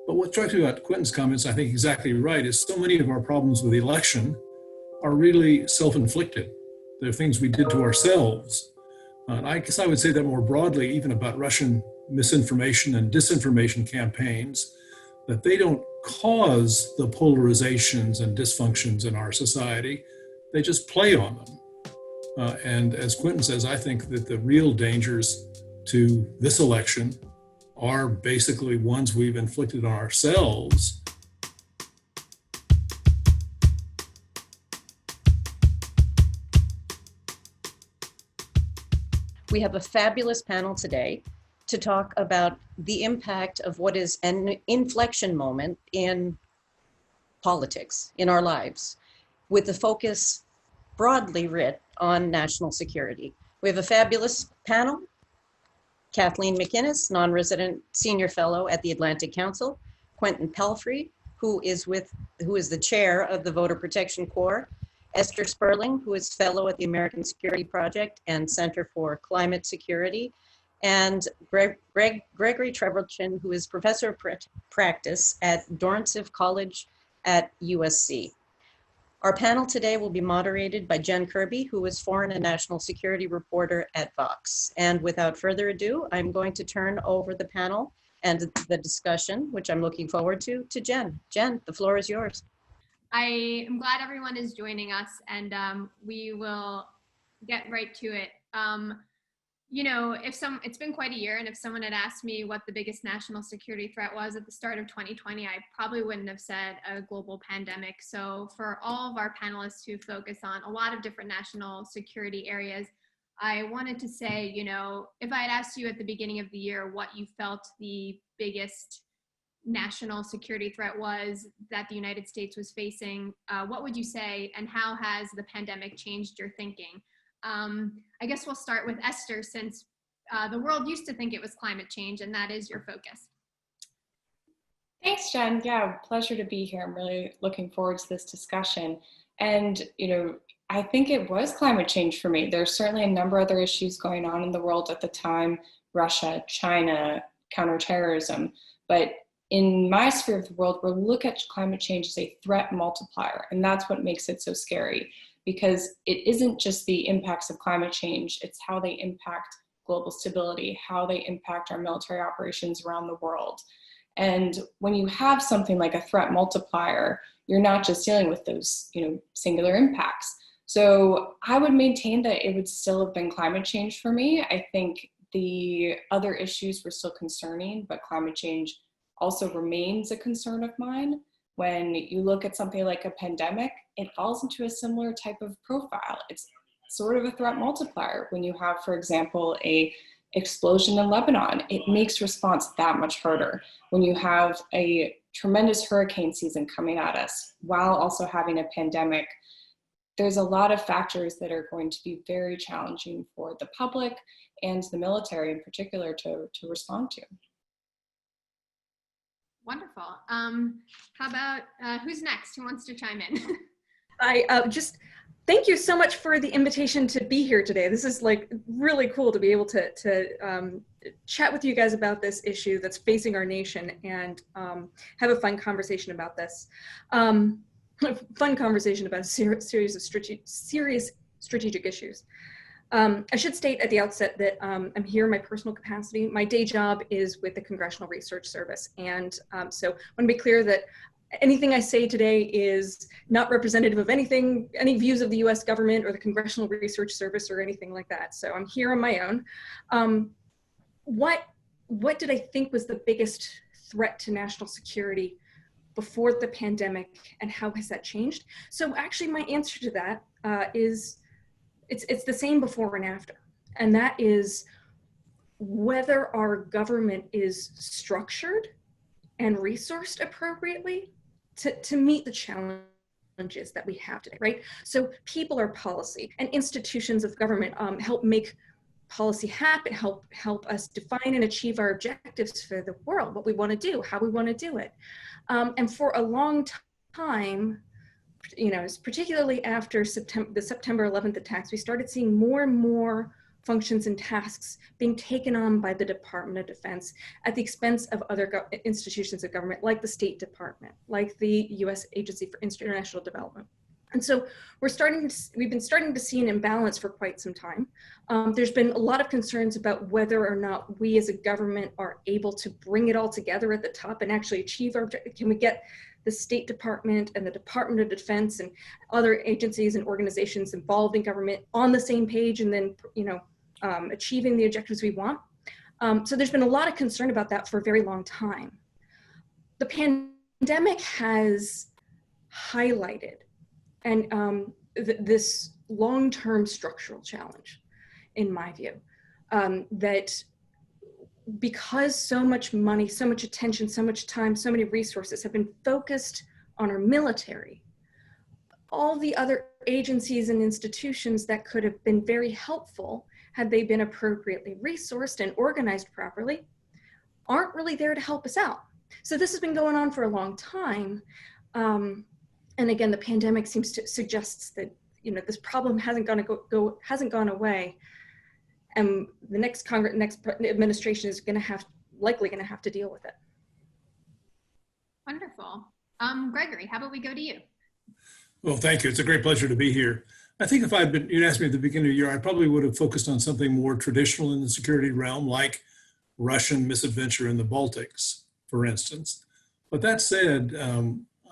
But what strikes me about Quentin's comments, I think exactly right, is so many of our problems with the election are really self-inflicted. They're things we did to ourselves. And I guess I would say that more broadly, even about Russian misinformation and disinformation campaigns, that they don't cause the polarizations and dysfunctions in our society. They just play on them. And as Quentin says, I think that the real dangers to this election are basically ones we've inflicted on ourselves. We have a fabulous panel today to talk about the impact of what is an inflection moment in politics, in our lives, with the focus broadly writ on national security. We have a fabulous panel. Kathleen McInnes, non-resident senior fellow at the Atlantic Council, Quentin Palfrey, who is the chair of the Voter Protection Corps, Esther Sperling, who is fellow at the American Security Project and Center for Climate Security, and Gregory Treverton, who is professor of practice at Dornsife College at USC. Our panel today will be moderated by Jen Kirby, who is foreign and national security reporter at Vox. And without further ado, I'm going to turn over the panel and the discussion, which I'm looking forward to Jen. Jen, the floor is yours. I am glad everyone is joining us, and we will get right to it. You know, it's been quite a year, and if someone had asked me what the biggest national security threat was at the start of 2020, I probably wouldn't have said a global pandemic. So for all of our panelists who focus on a lot of different national security areas, I wanted to say, you know, if I had asked you at the beginning of the year what you felt the biggest national security threat was that the United States was facing, what would you say, and how has the pandemic changed your thinking? I guess we'll start with Esther, since the world used to think it was climate change, and that is your focus. Thanks, Jen. Yeah, pleasure to be here. I'm really looking forward to this discussion. And, you know, I think it was climate change for me. There's certainly a number of other issues going on in the world at the time: Russia, China, counterterrorism. But in my sphere of the world, we look at climate change as a threat multiplier, and that's what makes it so scary. Because it isn't just the impacts of climate change, it's how they impact global stability, how they impact our military operations around the world. And when you have something like a threat multiplier, you're not just dealing with those, you know, singular impacts. So I would maintain that it would still have been climate change for me. I think the other issues were still concerning, but climate change also remains a concern of mine. When you look at something like a pandemic, it falls into a similar type of profile. It's sort of a threat multiplier. When you have, for example, a explosion in Lebanon, it makes response that much harder. When you have a tremendous hurricane season coming at us while also having a pandemic, there's a lot of factors that are going to be very challenging for the public and the military in particular to respond to. Wonderful. How about, who's next? Who wants to chime in? Just thank you so much for the invitation to be here today. This is like really cool to be able to chat with you guys about this issue that's facing our nation and have a fun conversation about this. Fun conversation about a series of serious strategic issues. I should state at the outset that I'm here in my personal capacity. My day job is with the Congressional Research Service. And so I want to be clear that anything I say today is not representative of anything, any views of the US government or the Congressional Research Service or anything like that. So I'm here on my own. What did I think was the biggest threat to national security before the pandemic, and how has that changed? So actually my answer to that is it's the same before and after. And that is whether our government is structured and resourced appropriately to meet the challenges that we have today, right? So people are policy, and institutions of government help make policy happen, help us define and achieve our objectives for the world, what we want to do, how we want to do it. And for a long time, you know, particularly after the September 11th attacks, we started seeing more and more functions and tasks being taken on by the Department of Defense at the expense of other institutions of government, like the State Department, like the U.S. Agency for International Development. And so we've been starting to see an imbalance for quite some time. There's been a lot of concerns about whether or not we as a government are able to bring it all together at the top and actually achieve our objective. Can we get the State Department and the Department of Defense and other agencies and organizations involved in government on the same page, and then, achieving the objectives we want? So there's been a lot of concern about that for a very long time. The pandemic has highlighted this long-term structural challenge, in my view, that because so much money, so much attention, so much time, so many resources have been focused on our military, all the other agencies and institutions that could have been very helpful had they been appropriately resourced and organized properly aren't really there to help us out. So this has been going on for a long time. And again, the pandemic seems to suggests that this problem hasn't gone away, and the next administration is likely going to have to deal with it. Wonderful. Gregory, how about we go to you? Well, thank you. It's a great pleasure to be here. I think if you'd asked me at the beginning of the year, I probably would have focused on something more traditional in the security realm, like Russian misadventure in the Baltics, for instance. But that said,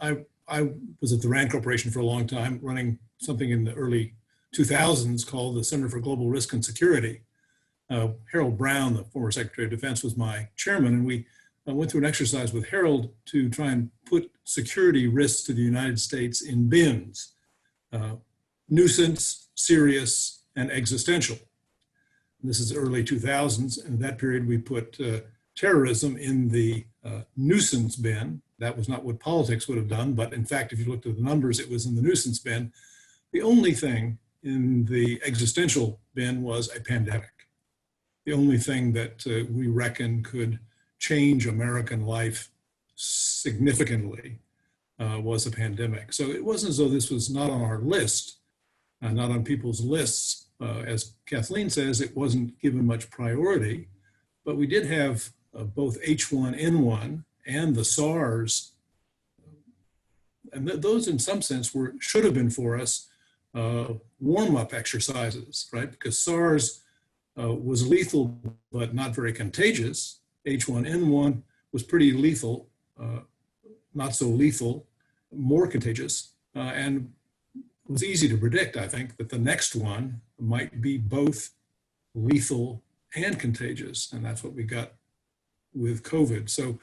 I was at the RAND Corporation for a long time, running something in the early 2000s called the Center for Global Risk and Security. Harold Brown, the former Secretary of Defense, was my chairman, and we went through an exercise with Harold to try and put security risks to the United States in bins: nuisance, serious, and existential. And this is early 2000s, and in that period we put terrorism in the nuisance bin. That was not what politics would have done, but in fact, if you looked at the numbers, it was in the nuisance bin. The only thing in the existential bin was a pandemic. The only thing that we reckon could change American life significantly was a pandemic. So it wasn't as though this was not on our list, not on people's lists. As Kathleen says, it wasn't given much priority, but we did have both H1N1 and the SARS, and those in some sense should have been for us warm-up exercises, right? Because SARS was lethal, but not very contagious. H1N1 was pretty lethal, not so lethal, more contagious, and it was easy to predict, I think, that the next one might be both lethal and contagious, and that's what we got with COVID. So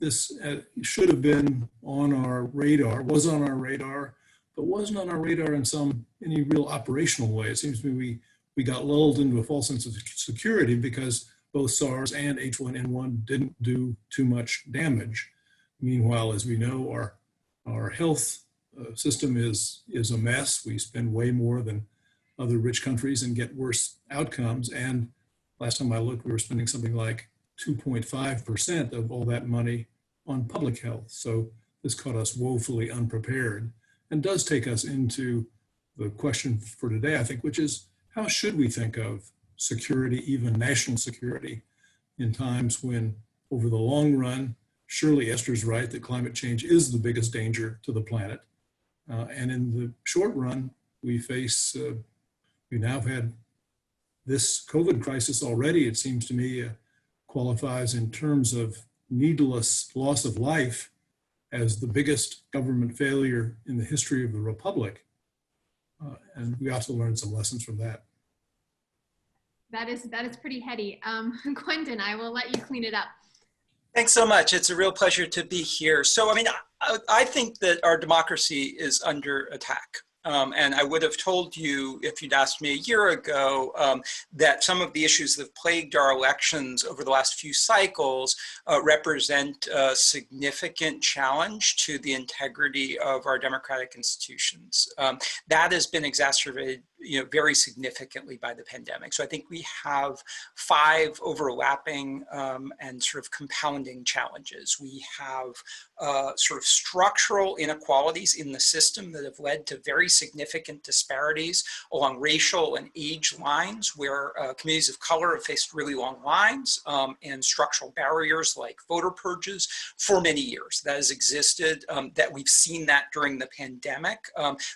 this should have been on our radar, was on our radar, but wasn't on our radar in any real operational way. It seems to me we got lulled into a false sense of security because both SARS and H1N1 didn't do too much damage. Meanwhile, as we know, our health system is a mess. We spend way more than other rich countries and get worse outcomes. And last time I looked, we were spending something like 2.5% of all that money on public health. So this caught us woefully unprepared and does take us into the question for today, I think, which is how should we think of security, even national security, in times when over the long run, surely Esther's right that climate change is the biggest danger to the planet. And in the short run, we now have had this COVID crisis already, it seems to me, qualifies in terms of needless loss of life as the biggest government failure in the history of the Republic. And we also learned some lessons from that. That is pretty heady. Quentin, I will let you clean it up. Thanks so much. It's a real pleasure to be here. So, I mean, I think that our democracy is under attack. And I would have told you, if you'd asked me a year ago, that some of the issues that have plagued our elections over the last few cycles represent a significant challenge to the integrity of our democratic institutions. That has been exacerbated very significantly by the pandemic. So I think we have 5 overlapping and sort of compounding challenges. We have sort of structural inequalities in the system that have led to very significant disparities along racial and age lines, where communities of color have faced really long lines and structural barriers like voter purges for many years. That has existed, that we've seen that during the pandemic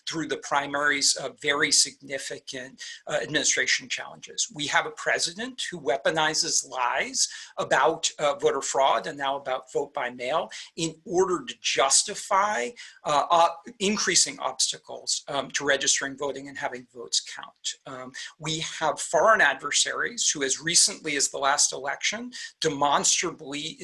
through the primaries of very significant administration challenges. We have a president who weaponizes lies about voter fraud and now about vote by mail in order to justify increasing obstacles to registering voting and having votes count. We have foreign adversaries who, as recently as the last election, demonstrably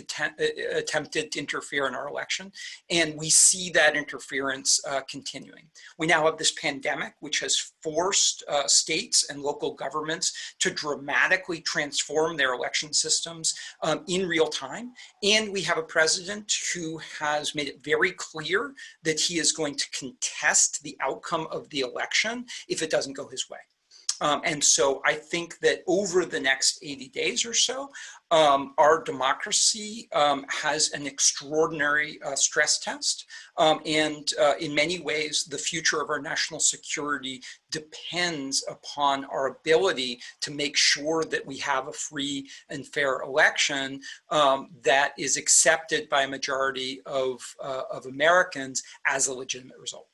attempted to interfere in our election, and we see that interference continuing. We now have this pandemic, which has forced states and local governments to dramatically transform their election systems in real time, and we have a president who has made it very clear that he is going to contest the outcome of the election if it doesn't go his way. And so I think that over the next 80 days or so, our democracy has an extraordinary stress test. And in many ways, the future of our national security depends upon our ability to make sure that we have a free and fair election that is accepted by a majority of Americans as a legitimate result.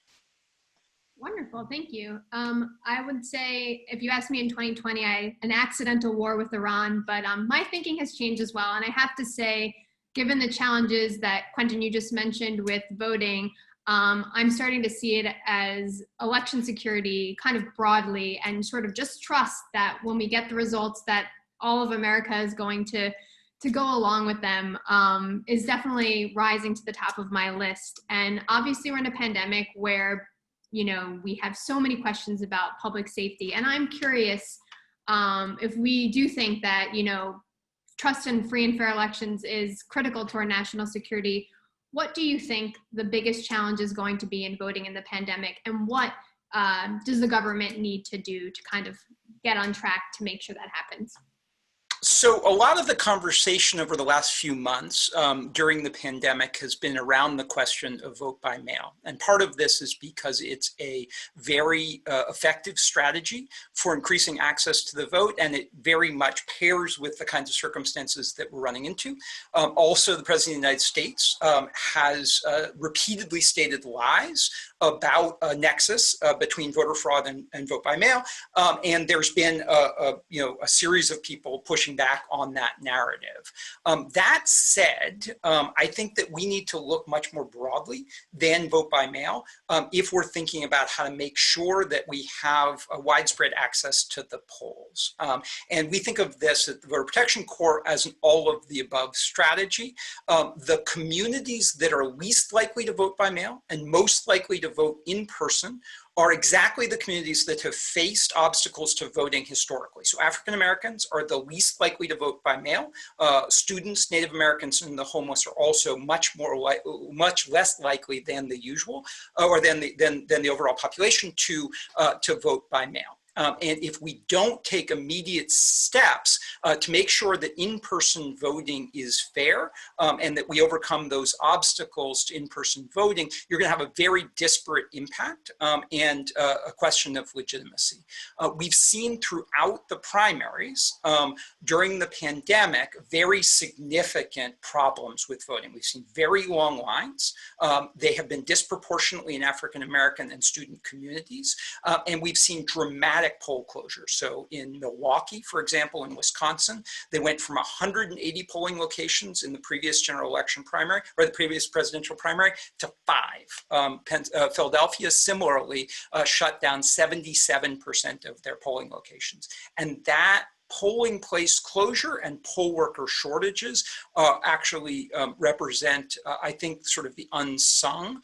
Wonderful, thank you. I would say, if you asked me in 2020, an accidental war with Iran, but my thinking has changed as well. And I have to say, given the challenges that Quentin, you just mentioned with voting, I'm starting to see it as election security kind of broadly, and sort of just trust that when we get the results that all of America is going to go along with them is definitely rising to the top of my list. And obviously we're in a pandemic where we have so many questions about public safety. And I'm curious if we do think that, trust in free and fair elections is critical to our national security, what do you think the biggest challenge is going to be in voting in the pandemic? And what does the government need to do to kind of get on track to make sure that happens? So a lot of the conversation over the last few months during the pandemic has been around the question of vote by mail. And part of this is because it's a very effective strategy for increasing access to the vote, and it very much pairs with the kinds of circumstances that we're running into. Also, the President of the United States has repeatedly stated lies about a nexus between voter fraud and vote by mail. And there's been a series of people pushing back on that narrative. That said, I think that we need to look much more broadly than vote by mail if we're thinking about how to make sure that we have a widespread access to the polls. And we think of this at the Voter Protection Corps as an all of the above strategy. The communities that are least likely to vote by mail and most likely to vote in person are exactly the communities that have faced obstacles to voting historically. So African Americans are the least likely to vote by mail. Students, Native Americans, and the homeless are also much less likely than the usual, or than the overall population to vote by mail. And if we don't take immediate steps to make sure that in-person voting is fair and that we overcome those obstacles to in-person voting, you're going to have a very disparate impact and a question of legitimacy. We've seen throughout the primaries during the pandemic very significant problems with voting. We've seen very long lines. They have been disproportionately in African American and student communities, and we've seen dramatic poll closures. So in Milwaukee, for example, in Wisconsin, they went from 180 polling locations in the previous general election primary, or the previous presidential primary, to 5. Philadelphia similarly shut down 77% of their polling locations. And that polling place closure and poll worker shortages actually represent, I think, sort of the unsung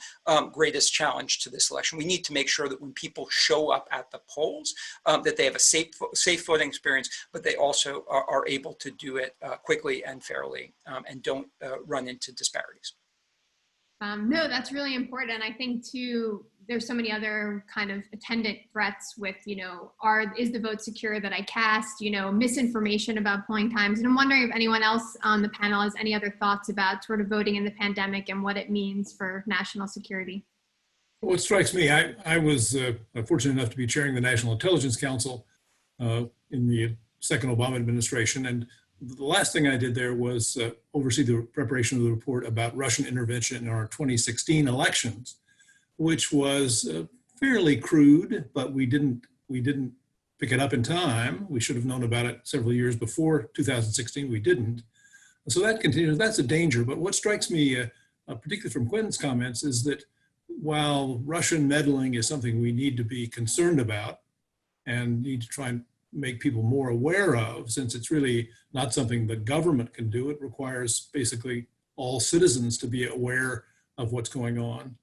greatest challenge to this election. We need to make sure that when people show up at the polls, that they have a safe voting experience, but they also are able to do it quickly and fairly and don't run into disparities. No, that's really important. I think too, there's so many other kind of attendant threats with, is the vote secure that I cast, misinformation about polling times. And I'm wondering if anyone else on the panel has any other thoughts about sort of voting in the pandemic and what it means for national security. What strikes me, I was fortunate enough to be chairing the National Intelligence Council in the second Obama administration. And the last thing I did there was oversee the preparation of the report about Russian intervention in our 2016 elections, which was fairly crude, but we didn't pick it up in time. We should have known about it several years before 2016. We didn't. So that continues. That's a danger. But what strikes me, particularly from Quentin's comments, is that while Russian meddling is something we need to be concerned about and need to try and make people more aware of, since it's really not something the government can do, it requires basically all citizens to be aware of what's going on.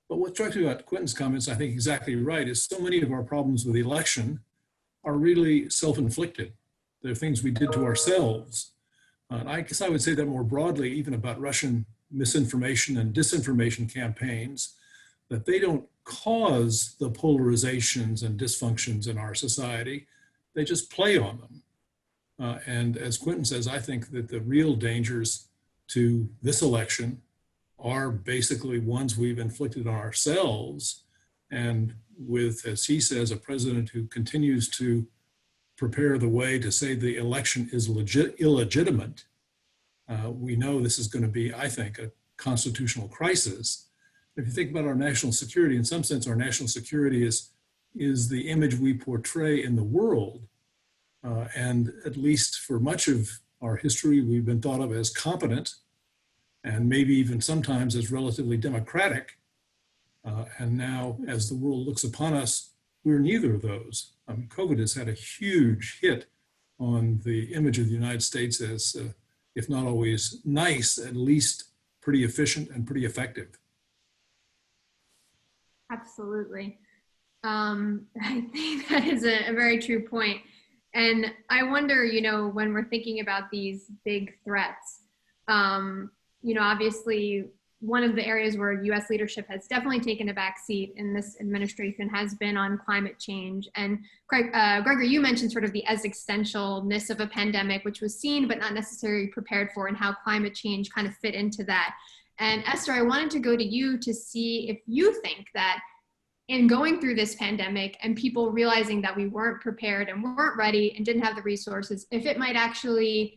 But what strikes me about Quentin's comments, I think exactly right, is so many of our problems with the election are really self-inflicted. They're things we did to ourselves. And I guess I would say that more broadly, even about Russian misinformation and disinformation campaigns, that they don't cause the polarizations and dysfunctions in our society. They just play on them. And as Quentin says, I think that the real dangers to this election are basically ones we've inflicted on ourselves. And with, as he says, a president who continues to prepare the way to say the election is illegitimate, we know this is going to be, I think, a constitutional crisis. If you think about our national security, in some sense, our national security is the image we portray in the world. And at least for much of our history, we've been thought of as competent and maybe even sometimes as relatively democratic. And now, as the world looks upon us, we're neither of those. COVID has had a huge hit on the image of the United States as, if not always nice, at least pretty efficient and pretty effective. Absolutely. I think that is a very true point. And I wonder, when we're thinking about these big threats, obviously one of the areas where US leadership has definitely taken a back seat in this administration has been on climate change. And Gregor, you mentioned sort of the existentialness of a pandemic, which was seen but not necessarily prepared for, and how climate change kind of fit into that. And Esther, I wanted to go to you to see if you think that in going through this pandemic and people realizing that we weren't prepared and weren't ready and didn't have the resources, if it might actually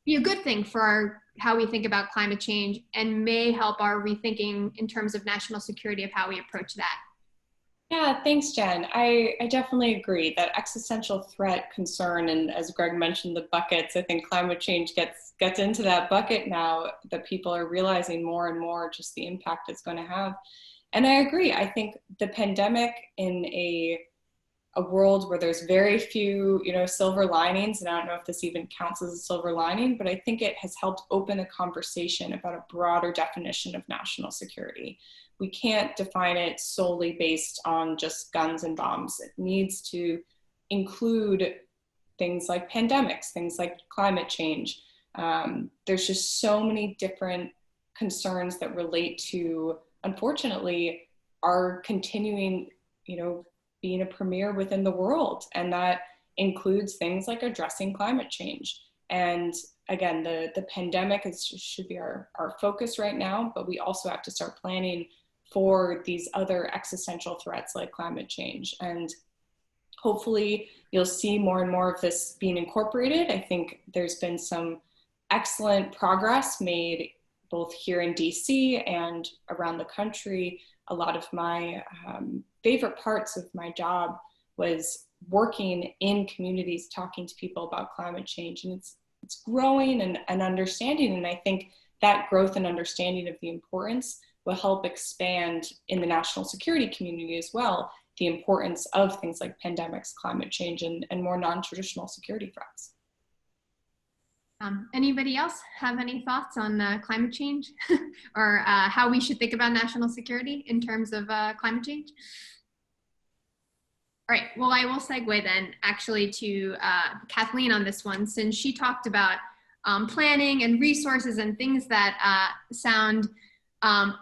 be a good thing for how we think about climate change and may help our rethinking in terms of national security of how we approach that. Yeah, thanks, Jen. I definitely agree that existential threat concern, and as Greg mentioned, the buckets, I think climate change gets into that bucket now that people are realizing more and more just the impact it's going to have. And I agree. I think the pandemic in a world where there's very few, silver linings, and I don't know if this even counts as a silver lining, but I think it has helped open a conversation about a broader definition of national security. We can't define it solely based on just guns and bombs. It needs to include things like pandemics, things like climate change. There's just so many different concerns that relate to, unfortunately, our continuing, being a premier within the world. And that includes things like addressing climate change. And again, the pandemic should be our focus right now, but we also have to start planning for these other existential threats like climate change. And hopefully you'll see more and more of this being incorporated. I think there's been some excellent progress made both here in DC and around the country. A lot of my favorite parts of my job was working in communities, talking to people about climate change. And it's growing and understanding. And I think that growth and understanding of the importance will help expand in the national security community as well, the importance of things like pandemics, climate change, and more non-traditional security threats. Anybody else have any thoughts on climate change or how we should think about national security in terms of climate change? All right, well, I will segue then actually to Kathleen on this one, since she talked about planning and resources and things that sound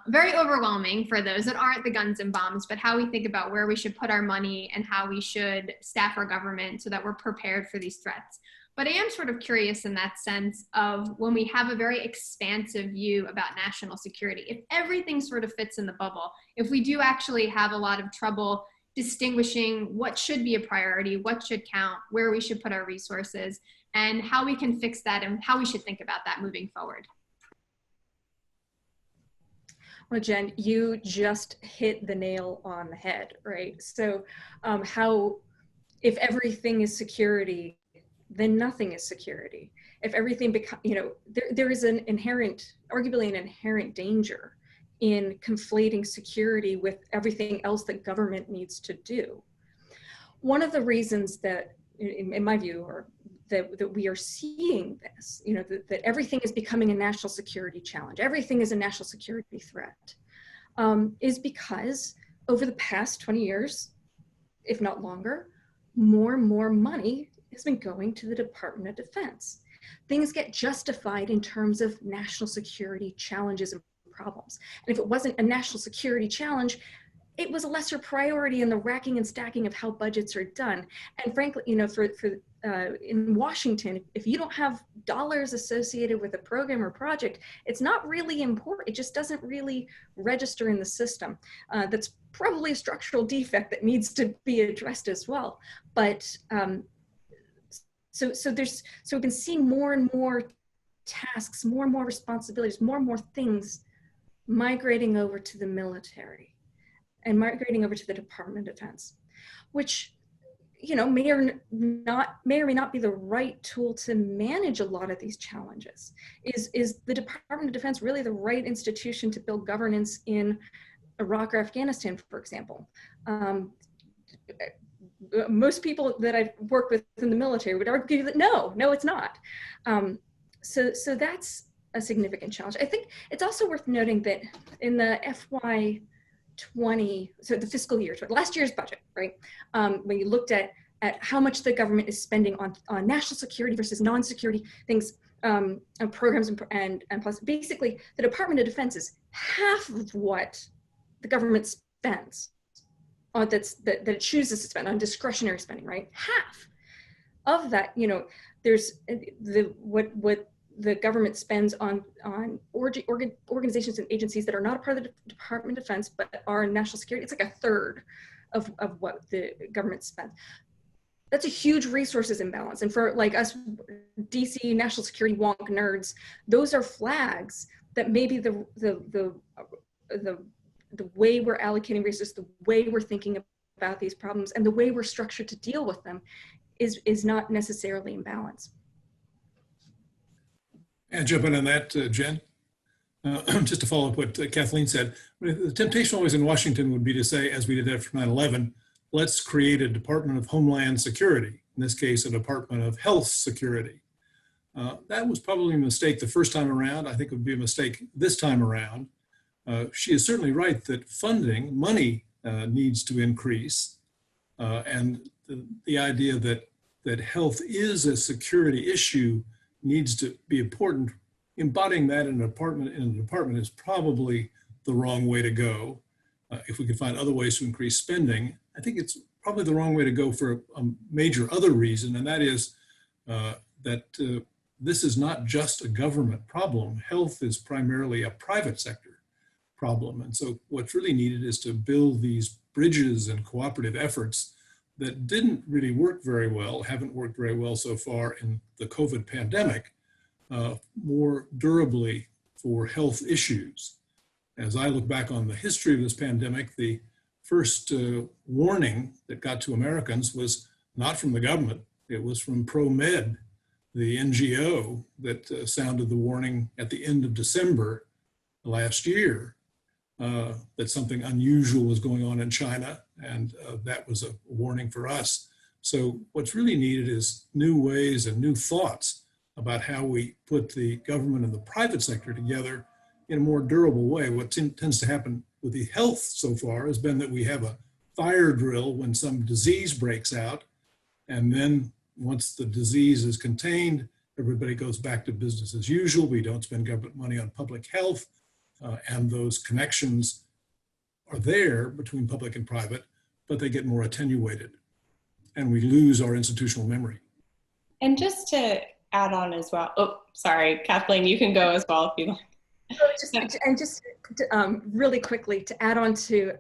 very overwhelming for those that aren't the guns and bombs, but how we think about where we should put our money and how we should staff our government so that we're prepared for these threats. But I am sort of curious in that sense of when we have a very expansive view about national security, if everything sort of fits in the bubble, if we do actually have a lot of trouble distinguishing what should be a priority, what should count, where we should put our resources, and how we can fix that and how we should think about that moving forward. Well, Jen, you just hit the nail on the head, right? So how, if everything is security, then nothing is security. If everything becomes, you know, there is an inherent, arguably an inherent danger in conflating security with everything else that government needs to do. One of the reasons that, in my view, or that we are seeing this, you know, that everything is becoming a national security challenge, everything is a national security threat, is because over the past 20 years, if not longer, more and more money has been going to the Department of Defense. Things get justified in terms of national security challenges and problems. And if it wasn't a national security challenge, it was a lesser priority in the racking and stacking of how budgets are done. And frankly, you know, in Washington, if you don't have dollars associated with a program or project, it's not really important. It just doesn't really register in the system. That's probably a structural defect that needs to be addressed as well. But so we've been seeing more and more tasks, more and more responsibilities, more and more things migrating over to the military and migrating over to the Department of Defense, which, you know, may or may not be the right tool to manage a lot of these challenges. Is the Department of Defense really the right institution to build governance in Iraq or Afghanistan, for example? Most people that I've worked with in the military would argue that no, it's not. So that's a significant challenge. I think it's also worth noting that in the FY20, so the fiscal year, last year's budget, right? When you looked at how much the government is spending on national security versus non-security things, programs and plus, basically the Department of Defense is half of what the government spends on that it chooses to spend on discretionary spending, right? Half of that, you know, there's what the government spends on organizations and agencies that are not a part of the Department of Defense, but are in national security. It's like a third of what the government spends. That's a huge resources imbalance. And for like us DC national security wonk nerds, those are flags that maybe the way we're allocating resources, the way we're thinking about these problems, and the way we're structured to deal with them is not necessarily in balance. And jump in on that, Jen. Just to follow up what Kathleen said, the temptation always in Washington would be to say, as we did after 9/11, let's create a Department of Homeland Security, in this case, a Department of Health Security. That was probably a mistake the first time around. I think it would be a mistake this time around. She is certainly right that money needs to increase. And the idea that health is a security issue needs to be important. Embodying that in a department is probably the wrong way to go. If we could find other ways to increase spending, I think it's probably the wrong way to go for a major other reason, and that is that this is not just a government problem. Health is primarily a private sector problem. And so what's really needed is to build these bridges and cooperative efforts that didn't really work very well, haven't worked very well so far in the COVID pandemic, more durably for health issues. As I look back on the history of this pandemic, the first warning that got to Americans was not from the government, it was from ProMed, the NGO that sounded the warning at the end of December last year that something unusual was going on in China, and that was a warning for us. So what's really needed is new ways and new thoughts about how we put the government and the private sector together in a more durable way. What tends to happen with the health so far has been that we have a fire drill when some disease breaks out, and then once the disease is contained, everybody goes back to business as usual. We don't spend government money on public health. and those connections are there between public and private, but they get more attenuated, and we lose our institutional memory. And just to add on as well, oh, sorry, Kathleen, you can go as well if you like. Just really quickly to add on to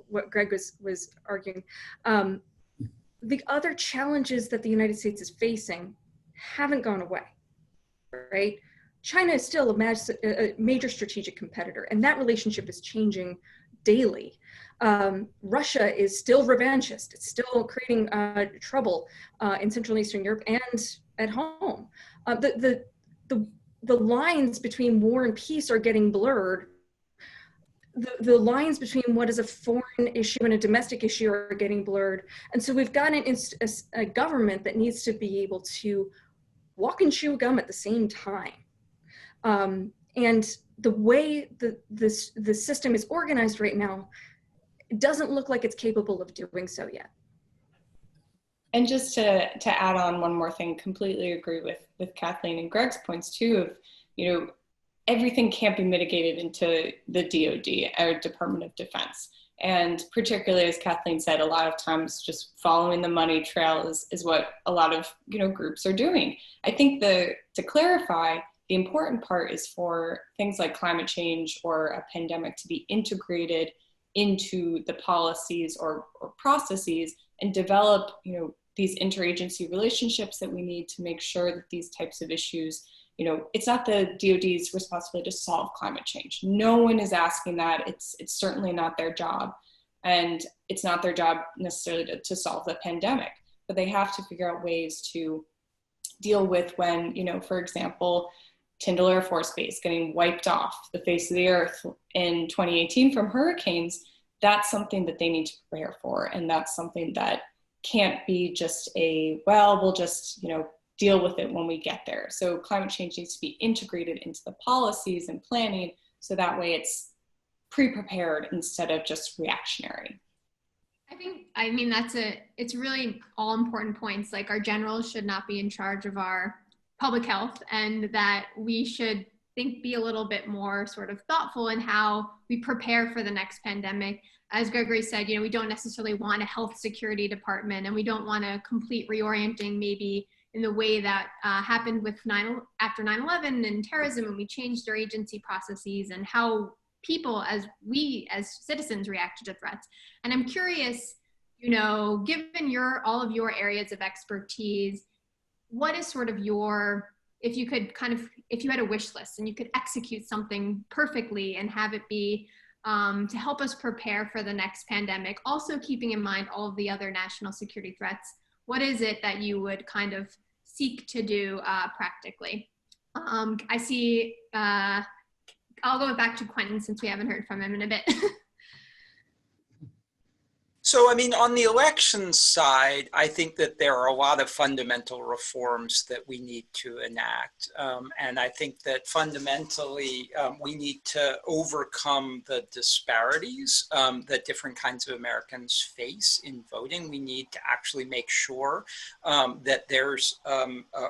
what Greg was arguing, the other challenges that the United States is facing haven't gone away, right? China is still a major strategic competitor, and that relationship is changing daily. Russia is still revanchist. It's still creating trouble in Central and Eastern Europe and at home. The lines between war and peace are getting blurred. The lines between what is a foreign issue and a domestic issue are getting blurred. And so we've got a government that needs to be able to walk and chew gum at the same time. And the way the system is organized right now, it doesn't look like it's capable of doing so yet. And just to add on one more thing, completely agree with Kathleen and Greg's points too, of, you know, everything can't be mitigated into the DoD or Department of Defense. And particularly, as Kathleen said, a lot of times just following the money trail is what a lot of, you know, groups are doing. I think to clarify, the important part is for things like climate change or a pandemic to be integrated into the policies or processes and develop, you know, these interagency relationships that we need to make sure that these types of issues, you know, it's not the DoD's responsibility to solve climate change. No one is asking that. It's certainly not their job. And it's not their job necessarily to solve the pandemic, but they have to figure out ways to deal with when, you know, for example, Tyndall Air Force Base getting wiped off the face of the earth in 2018 from hurricanes. That's something that they need to prepare for. And that's something that can't be just we'll just, you know, deal with it when we get there. So climate change needs to be integrated into the policies and planning, so that way it's pre-prepared instead of just reactionary. I mean, it's really all important points. Like, our generals should not be in charge of our public health, and that we should be a little bit more sort of thoughtful in how we prepare for the next pandemic. As Gregory said, you know, we don't necessarily want a health security department, and we don't want a complete reorienting maybe in the way that happened with after 9/11 and terrorism, when we changed our agency processes and how people as citizens reacted to threats. And I'm curious, you know, given all of your areas of expertise, what is sort of if you had a wish list and you could execute something perfectly and have it be to help us prepare for the next pandemic, also keeping in mind all of the other national security threats, what is it that you would kind of seek to do practically? I see, I'll go back to Quentin since we haven't heard from him in a bit. So, I mean, on the election side, I think that there are a lot of fundamental reforms that we need to enact. And I think that fundamentally, we need to overcome the disparities that different kinds of Americans face in voting. We need to actually make sure that there's a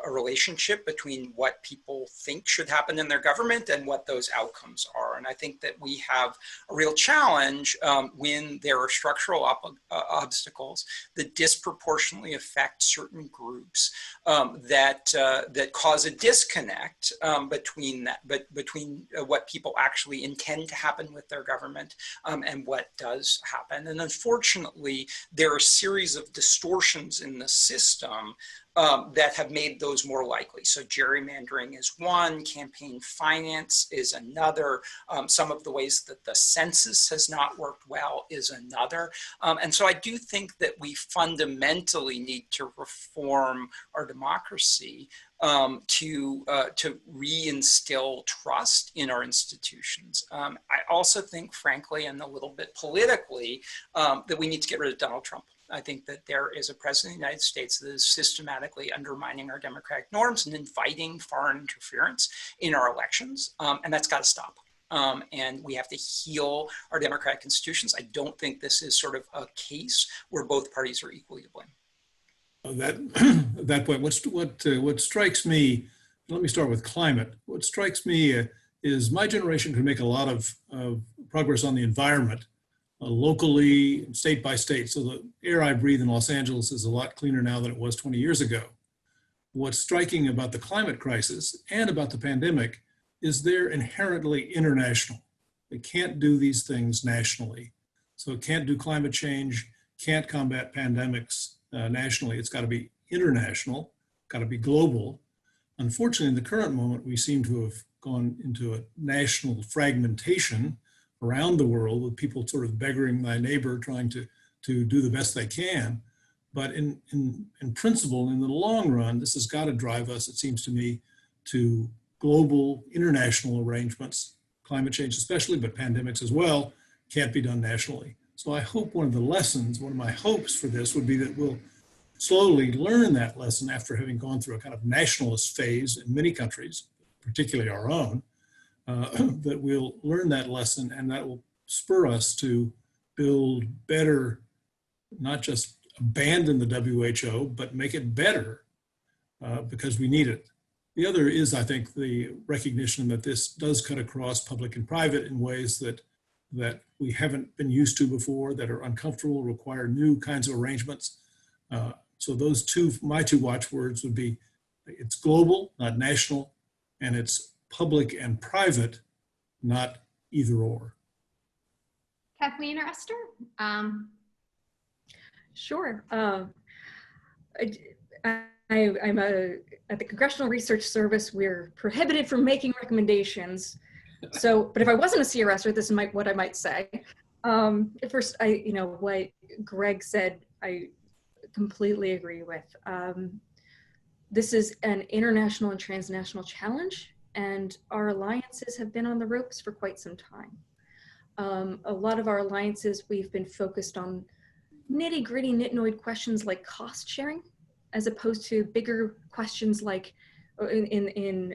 relationship between what people think should happen in their government and what those outcomes are. And I think that we have a real challenge when there are structural obstacles that disproportionately affect certain groups that cause a disconnect between what people actually intend to happen with their government and what does happen. And unfortunately, there are a series of distortions in the system that have made those more likely. So gerrymandering is one, campaign finance is another, some of the ways that the census has not worked well is another. And so I do think that we fundamentally need to reform our democracy to reinstill trust in our institutions. I also think, frankly, and a little bit politically, that we need to get rid of Donald Trump. I think that there is a president of the United States that is systematically undermining our democratic norms and inviting foreign interference in our elections, and that's got to stop. And we have to heal our democratic institutions. I don't think this is sort of a case where both parties are equally to blame. At that point, what strikes me, let me start with climate. What strikes me is my generation can make a lot of progress on the environment locally, state by state. So the air I breathe in Los Angeles is a lot cleaner now than it was 20 years ago. What's striking about the climate crisis and about the pandemic is they're inherently international. They can't do these things nationally. So it can't do climate change, can't combat pandemics nationally. It's got to be international, got to be global. Unfortunately, in the current moment, we seem to have gone into a national fragmentation around the world with people sort of begging thy neighbor, trying to do the best they can. But in principle, in the long run, this has got to drive us, it seems to me, to global international arrangements. Climate change especially, but pandemics as well, can't be done nationally. So I hope one of my hopes for this would be that we'll slowly learn that lesson after having gone through a kind of nationalist phase in many countries, particularly our own, that we'll learn that lesson, and that will spur us to build better, not just abandon the WHO, but make it better because we need it. The other is, I think, the recognition that this does cut across public and private in ways that we haven't been used to before, that are uncomfortable, require new kinds of arrangements. So those my two watchwords would be, it's global, not national, and it's public and private, not either or. Kathleen or Esther? Sure. I'm at the Congressional Research Service. We're prohibited from making recommendations. So, but if I wasn't a CRSer, this is what I might say. First, what Greg said, I completely agree with. This is an international and transnational challenge, and our alliances have been on the ropes for quite some time. A lot of our alliances, we've been focused on nitty-gritty nitnoid questions like cost sharing, as opposed to bigger questions like in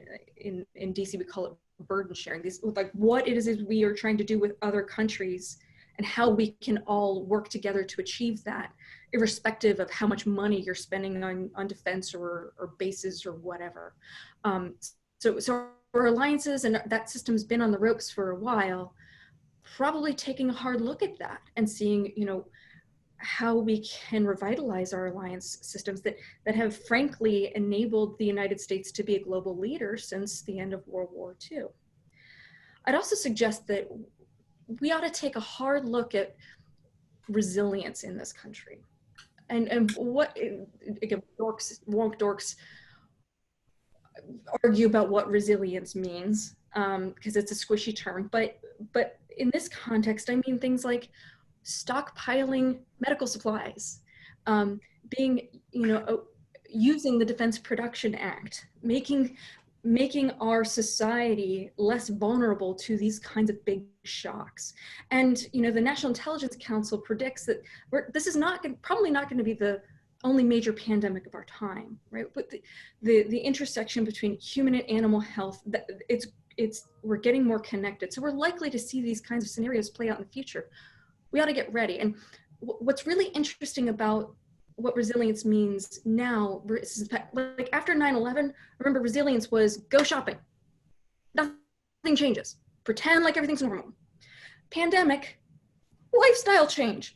DC we call it burden sharing. These like what it is we are trying to do with other countries and how we can all work together to achieve that, irrespective of how much money you're spending on defense or bases or whatever. So our alliances and that system's been on the ropes for a while, probably taking a hard look at that and seeing, how we can revitalize our alliance systems that have frankly enabled the United States to be a global leader since the end of World War II. I'd also suggest that we ought to take a hard look at resilience in this country. And what, again, woke dorks argue about what resilience means, because it's a squishy term, but in this context, I mean things like stockpiling medical supplies, using the Defense Production Act, making our society less vulnerable to these kinds of big shocks. And the National Intelligence Council predicts that this is probably not going to be the only major pandemic of our time, right? But the intersection between human and animal health, we're getting more connected. So we're likely to see these kinds of scenarios play out in the future. We ought to get ready. And what's really interesting about what resilience means now, like after 9/11, remember resilience was go shopping. Nothing changes. Pretend like everything's normal. Pandemic, lifestyle change.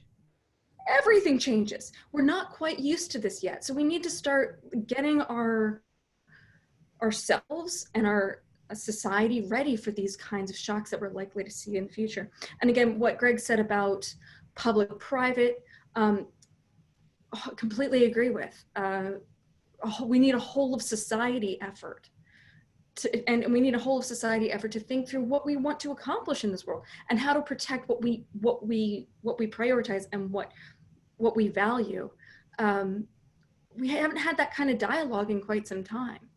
Everything changes. We're not quite used to this yet. So we need to start getting ourselves and our society ready for these kinds of shocks that we're likely to see in the future. And again, what Greg said about public-private, completely agree with. We need a whole of society effort and we need a whole of society effort to think through what we want to accomplish in this world and how to protect what we prioritize and what we value. We haven't had that kind of dialogue in quite some time.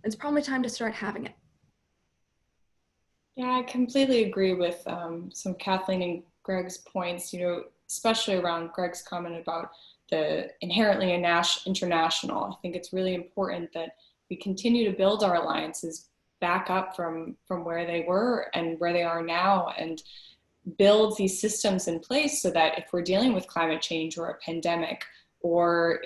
It's probably time to start having it. Yeah, I completely agree with some Kathleen and Greg's points, especially around Greg's comment about the inherently international. I think it's really important that we continue to build our alliances back up from where they were and where they are now, and build these systems in place so that if we're dealing with climate change or a pandemic or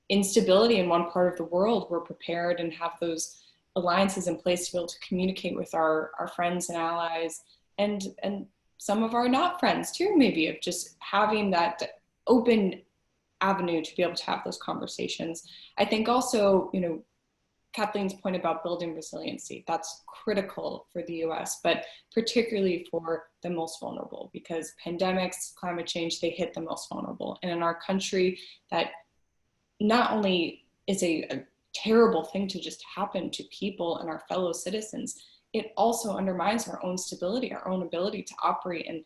instability in one part of the world, we're prepared and have those alliances in place to be able to communicate with our friends and allies, and some of our not friends too, maybe, of just having that open avenue to be able to have those conversations. I think also, Kathleen's point about building resiliency, that's critical for the US, but particularly for the most vulnerable, because pandemics, climate change, they hit the most vulnerable. And in our country, that not only is a terrible thing to just happen to people and our fellow citizens, it also undermines our own stability, our own ability to operate and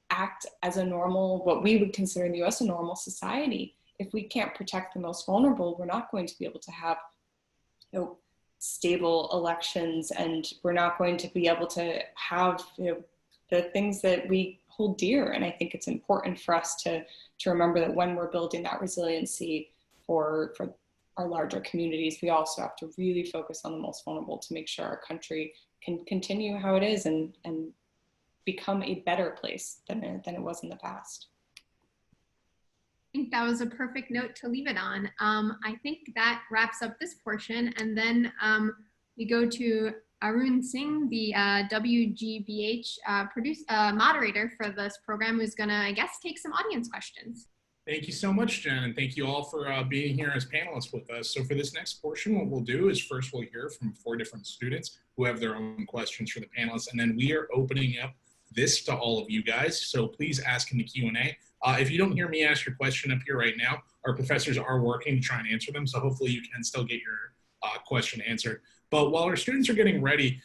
act as a normal, what we would consider in the US a normal society. If we can't protect the most vulnerable, we're not going to be able to have stable elections, and we're not going to be able to have the things that we hold dear. And I think it's important for us to remember that when we're building that resiliency for our larger communities, we also have to really focus on the most vulnerable to make sure our country can continue how it is and become a better place than it was in the past. I think that was a perfect note to leave it on. I think that wraps up this portion, and then we go to Arun Singh, the WGBH moderator for this program, who's gonna, I guess, take some audience questions. Thank you so much, Jen, and thank you all for being here as panelists with us. So for this next portion, what we'll do is first we'll hear from 4 different students who have their own questions for the panelists, and then we are opening up this to all of you guys. So please ask in the Q&A. If you don't hear me ask your question up here right now, our professors are working to try and answer them, so hopefully you can still get your question answered. But while our students are getting ready,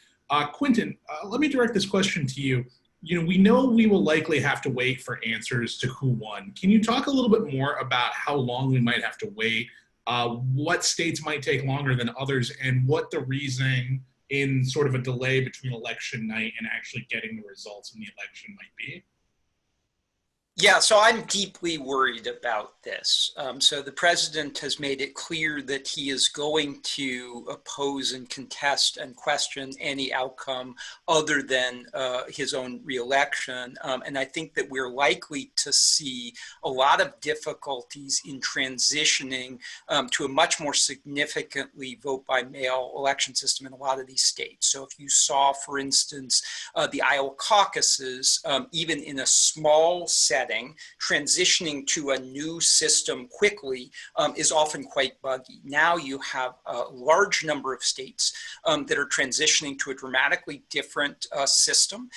Quentin, let me direct this question to you. We know we will likely have to wait for answers to who won. Can you talk a little bit more about how long we might have to wait, what states might take longer than others, and what the reasoning in sort of a delay between election night and actually getting the results in the election might be? Yeah, so I'm deeply worried about this. So the president has made it clear that he is going to oppose and contest and question any outcome other than his own reelection. And I think that we're likely to see a lot of difficulties in transitioning to a much more significantly vote-by-mail election system in a lot of these states. So if you saw, for instance, the Iowa caucuses, even in a small setting, transitioning to a new system quickly is often quite buggy. Now you have a large number of states that are transitioning to a dramatically different system,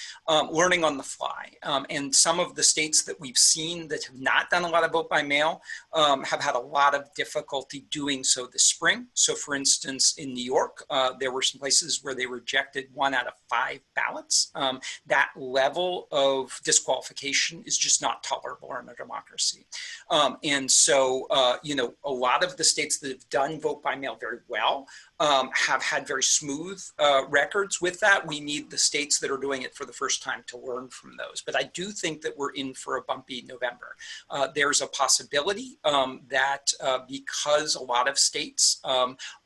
learning on the fly. And some of the states that we've seen that have not done a lot of vote by mail have had a lot of difficulty doing so this spring. So for instance, in New York, there were some places where they rejected 1 out of 5 ballots. That level of disqualification is just not tolerable in a democracy. And so, a lot of the states that have done vote by mail very well have had very smooth records with that. We need the states that are doing it for the first time to learn from those. But I do think that we're in for a bumpy November. There's a possibility that because a lot of states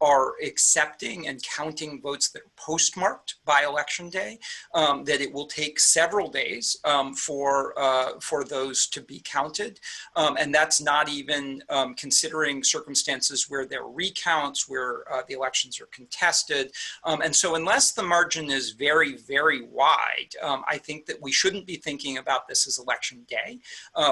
are accepting and counting votes that are postmarked by Election Day, that it will take several days for those to be counted. And that's not even considering circumstances where there are recounts, where the elections are contested. And so unless the margin is very, very wide, I think that we shouldn't be thinking about this as election day.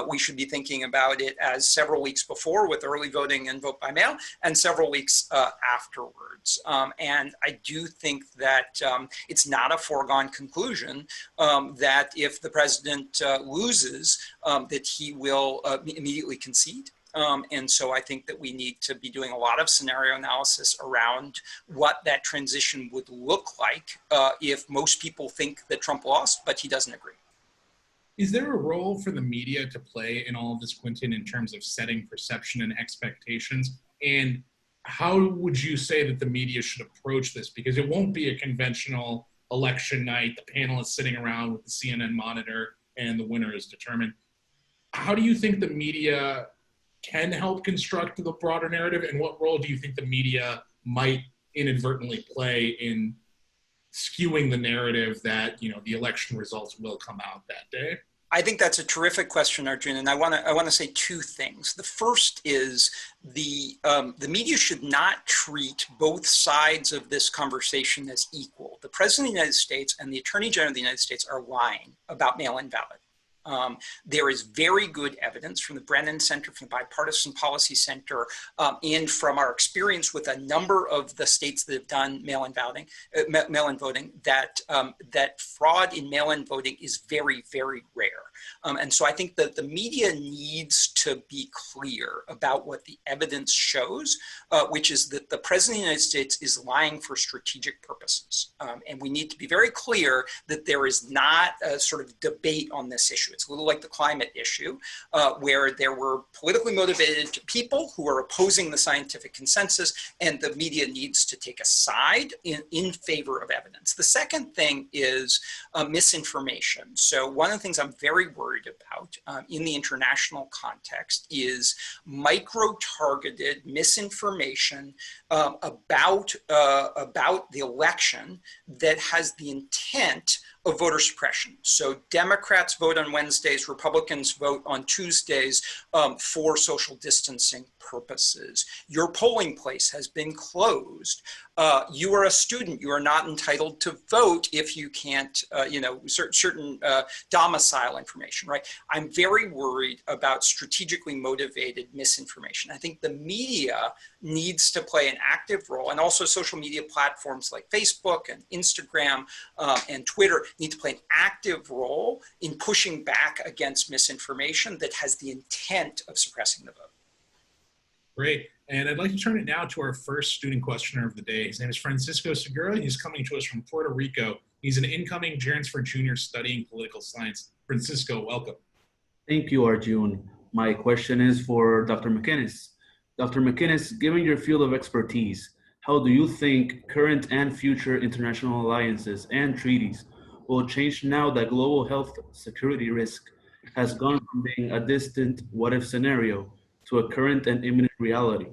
We should be thinking about it as several weeks before with early voting and vote by mail, and several weeks afterwards. And I do think that it's not a foregone conclusion that if the president loses, that he will immediately concede. And so I think that we need to be doing a lot of scenario analysis around what that transition would look like if most people think that Trump lost, but he doesn't agree. Is there a role for the media to play in all of this, Quentin, in terms of setting perception and expectations? And how would you say that the media should approach this? Because it won't be a conventional election night, the panelists sitting around with the CNN monitor and the winner is determined. How do you think the media can help construct the broader narrative, and what role do you think the media might inadvertently play in skewing the narrative that the election results will come out that day? I think that's a terrific question, Arjun, and I want to say two things. The first is the media should not treat both sides of this conversation as equal. The President of the United States and the Attorney General of the United States are lying about mail-in ballot. There is very good evidence from the Brennan Center, from the Bipartisan Policy Center, and from our experience with a number of the states that have done mail-in voting, that fraud in mail-in voting is very, very rare. And so I think that the media needs to be clear about what the evidence shows, which is that the President of the United States is lying for strategic purposes. And we need to be very clear that there is not a sort of debate on this issue. It's a little like the climate issue, where there were politically motivated people who are opposing the scientific consensus, and the media needs to take a side in favor of evidence. The second thing is misinformation. So one of the things I'm very worried about in the international context is micro-targeted misinformation about the election that has the intent of voter suppression. So Democrats vote on Wednesdays, Republicans vote on Tuesdays for social distancing purposes. Your polling place has been closed. You are a student. You are not entitled to vote if you can't, certain domicile information, right? I'm very worried about strategically motivated misinformation. I think the media needs to play an active role, and also social media platforms like Facebook and Instagram and Twitter need to play an active role in pushing back against misinformation that has the intent of suppressing the vote. Great. And I'd like to turn it now to our first student questioner of the day. His name is Francisco Segura. He's coming to us from Puerto Rico. He's an incoming transfer junior studying political science. Francisco, welcome. Thank you, Arjun. My question is for Dr. McInnes. Dr. McInnes, given your field of expertise, how do you think current and future international alliances and treaties will change now that global health security risk has gone from being a distant what-if scenario to a current and imminent reality?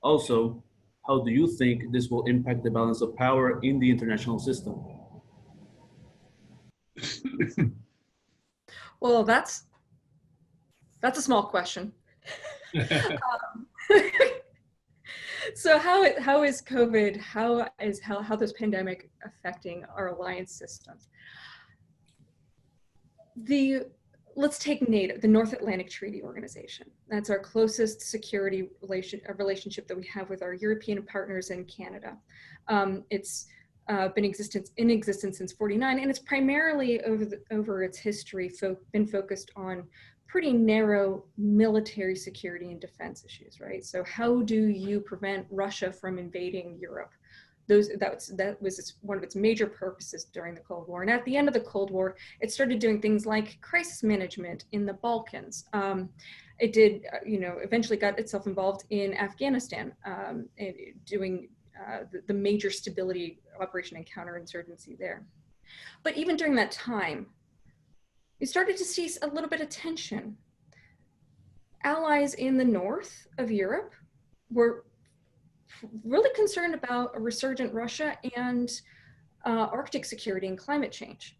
Also, how do you think this will impact the balance of power in the international system? Well, that's a small question. So how is COVID, how this pandemic affecting our alliance systems? Let's take NATO, the North Atlantic Treaty Organization. That's our closest security relationship that we have with our European partners in Canada. It's been in existence since '49, and it's primarily over its history been focused on pretty narrow military security and defense issues, right? So how do you prevent Russia from invading Europe? That was one of its major purposes during the Cold War. And at the end of the Cold War, it started doing things like crisis management in the Balkans. It did, eventually got itself involved in Afghanistan, doing the major stability operation and counterinsurgency there. But even during that time, we started to see a little bit of tension. Allies in the north of Europe were really concerned about a resurgent Russia and Arctic security and climate change.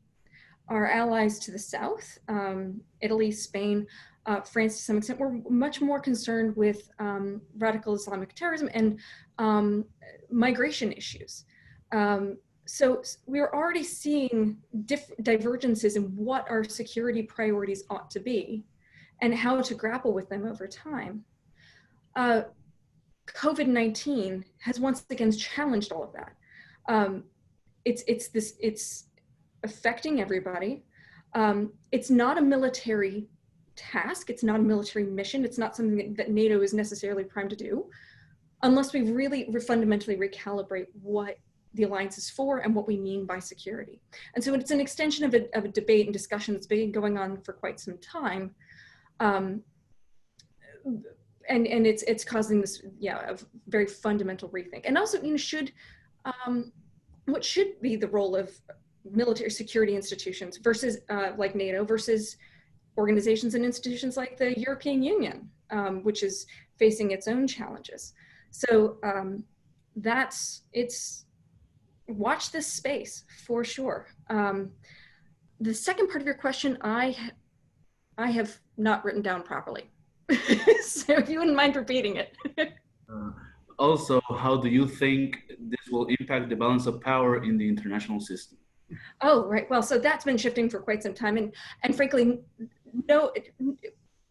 Our allies to the south, Italy, Spain, France to some extent, were much more concerned with radical Islamic terrorism and migration issues. So we're already seeing divergences in what our security priorities ought to be and how to grapple with them over time. COVID-19 has once again challenged all of that. It's affecting everybody. It's not a military task. It's not a military mission. It's not something that NATO is necessarily primed to do, unless we really fundamentally recalibrate what the alliance is for and what we mean by security. And so it's an extension of a debate and discussion that's been going on for quite some time. And it's causing this, a very fundamental rethink. And also, what should be the role of military security institutions versus like NATO versus organizations and institutions like the European Union, which is facing its own challenges. So watch this space for sure. The second part of your question, I I have not written down properly. So if you wouldn't mind repeating it. Also, how do you think this will impact the balance of power in the international system? Oh, right. Well, so that's been shifting for quite some time. And frankly, no,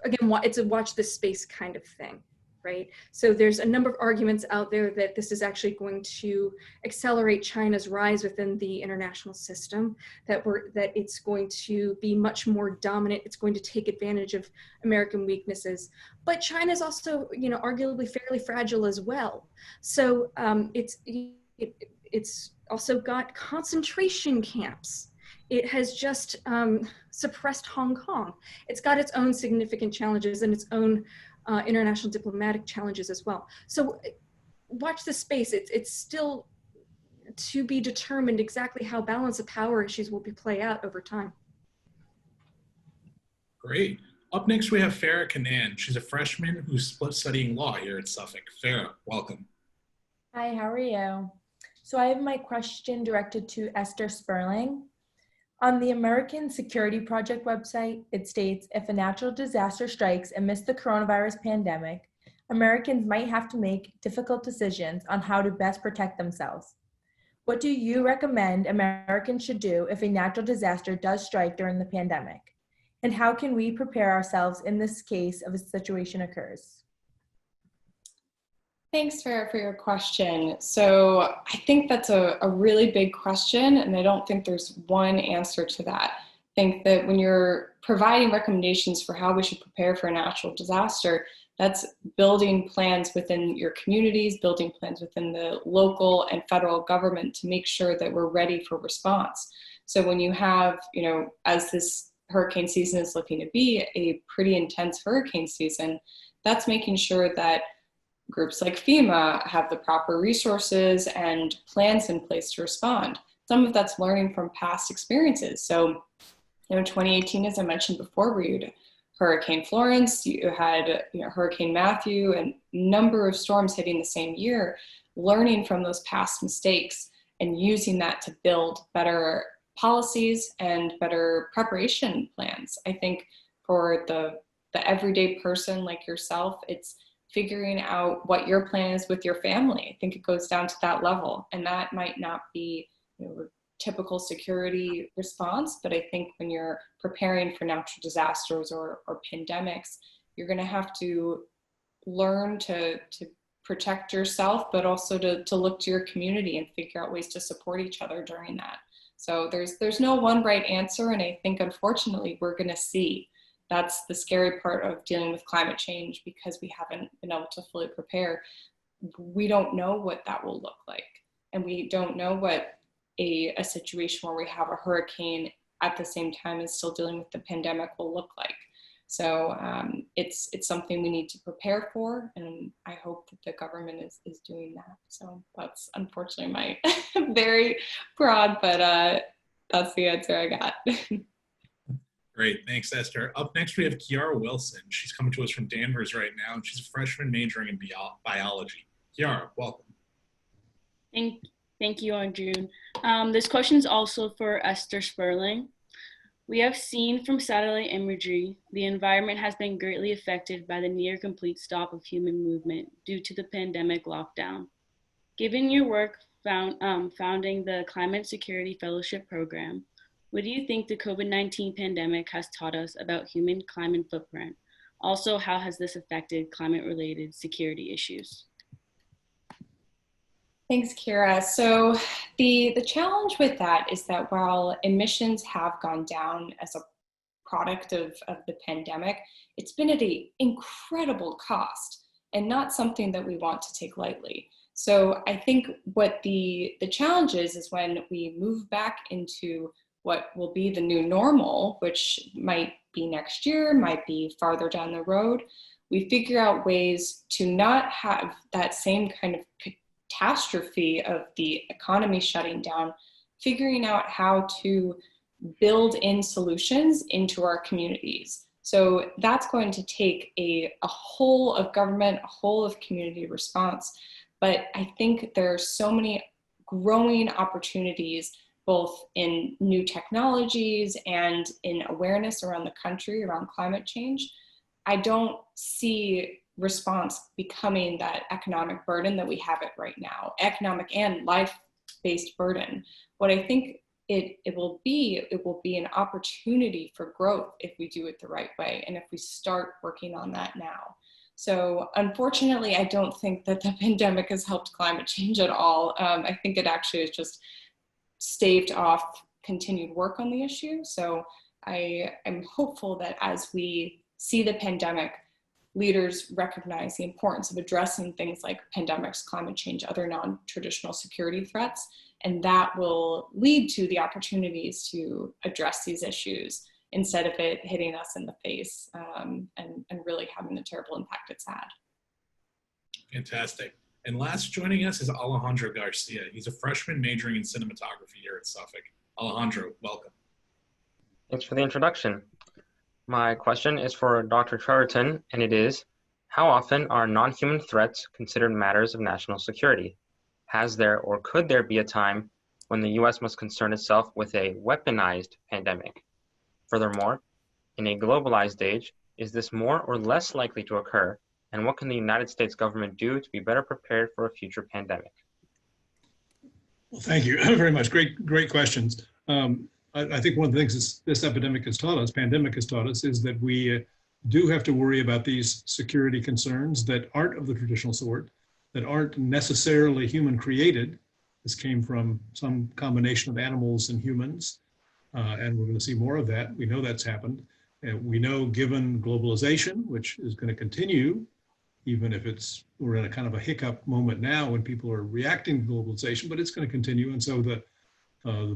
again, it's a watch this space kind of thing, right? So there's a number of arguments out there that this is actually going to accelerate China's rise within the international system, that it's going to be much more dominant. It's going to take advantage of American weaknesses. But China's also, arguably fairly fragile as well. So it's also got concentration camps. It has just suppressed Hong Kong. It's got its own significant challenges and its own international diplomatic challenges as well. So watch the space. It's still to be determined exactly how balance of power issues will play out over time. Great. Up next, we have Farah Kanan. She's a freshman who's studying law here at Suffolk. Farah, welcome. Hi, how are you? So I have my question directed to Esther Sperling. On the American Security Project website, it states, if a natural disaster strikes amidst the coronavirus pandemic, Americans might have to make difficult decisions on how to best protect themselves. What do you recommend Americans should do if a natural disaster does strike during the pandemic? And how can we prepare ourselves in this case if a situation occurs? Thanks for your question. So I think that's a really big question, and I don't think there's one answer to that. I think that when you're providing recommendations for how we should prepare for a natural disaster, that's building plans within your communities, building plans within the local and federal government to make sure that we're ready for response. So when you have, as this hurricane season is looking to be a pretty intense hurricane season, that's making sure that groups like FEMA have the proper resources and plans in place to respond. Some of that's learning from past experiences. So, 2018, as I mentioned before, we had Hurricane Florence, you had Hurricane Matthew, and a number of storms hitting the same year, learning from those past mistakes and using that to build better policies and better preparation plans. I think for the everyday person like yourself, it's figuring out what your plan is with your family. I think it goes down to that level, and that might not be a typical security response, but I think when you're preparing for natural disasters or pandemics, you're going to have to learn to protect yourself, but also to look to your community and figure out ways to support each other during that. So there's no one right answer, and I think unfortunately we're going to see. That's the scary part of dealing with climate change, because we haven't been able to fully prepare. We don't know what that will look like. And we don't know what a situation where we have a hurricane at the same time as still dealing with the pandemic will look like. So it's something we need to prepare for, and I hope that the government is doing that. So that's unfortunately my very broad, but that's the answer I got. Great, thanks, Esther. Up next, we have Kiara Wilson. She's coming to us from Danvers right now, and she's a freshman majoring in biology. Kiara, welcome. Thank you, Arjun. This question is also for Esther Sperling. We have seen from satellite imagery, the environment has been greatly affected by the near complete stop of human movement due to the pandemic lockdown. Given your work founding the Climate Security Fellowship Program, what do you think the COVID-19 pandemic has taught us about human climate footprint? Also, how has this affected climate-related security issues? Thanks, Kira. So the challenge with that is that while emissions have gone down as a product of the pandemic, it's been at an incredible cost and not something that we want to take lightly. So I think what the challenge is when we move back into what will be the new normal, which might be next year, might be farther down the road, we figure out ways to not have that same kind of catastrophe of the economy shutting down, figuring out how to build in solutions into our communities. So that's going to take a whole of government, a whole of community response. But I think there are so many growing opportunities both in new technologies and in awareness around the country around climate change, I don't see response becoming that economic burden that we have it right now, economic and life-based burden. What I think it will be an opportunity for growth if we do it the right way and if we start working on that now. So unfortunately, I don't think that the pandemic has helped climate change at all. I think it actually has just staved off continued work on the issue. So I'm hopeful that as we see the pandemic, leaders recognize the importance of addressing things like pandemics, climate change, other non-traditional security threats, and that will lead to the opportunities to address these issues instead of it hitting us in the face and really having the terrible impact it's had. Fantastic. And last joining us is Alejandro Garcia. He's a freshman majoring in cinematography here at Suffolk. Alejandro, welcome. Thanks for the introduction. My question is for Dr. Treverton, and it is, how often are non-human threats considered matters of national security? Has there or could there be a time when the US must concern itself with a weaponized pandemic? Furthermore, in a globalized age, is this more or less likely to occur, and what can the United States government do to be better prepared for a future pandemic? Well, thank you very much. Great questions. I think one of the things this epidemic has taught us, pandemic has taught us, is that we do have to worry about these security concerns that aren't of the traditional sort, that aren't necessarily human created. This came from some combination of animals and humans, and we're going to see more of that. We know that's happened. And we know, given globalization, which is going to continue, even if we're in a kind of a hiccup moment now when people are reacting to globalization, but it's going to continue. And so the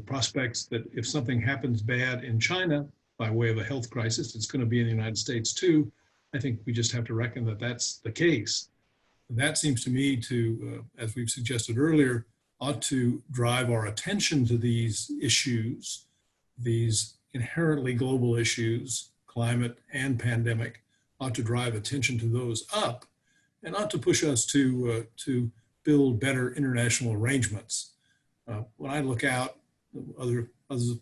prospects that if something happens bad in China by way of a health crisis, it's going to be in the United States too. I think we just have to reckon that that's the case. And that seems to me to, as we've suggested earlier, ought to drive our attention to these issues, these inherently global issues, climate and pandemic, ought to drive attention to those up and ought to push us to build better international arrangements. When I look out, other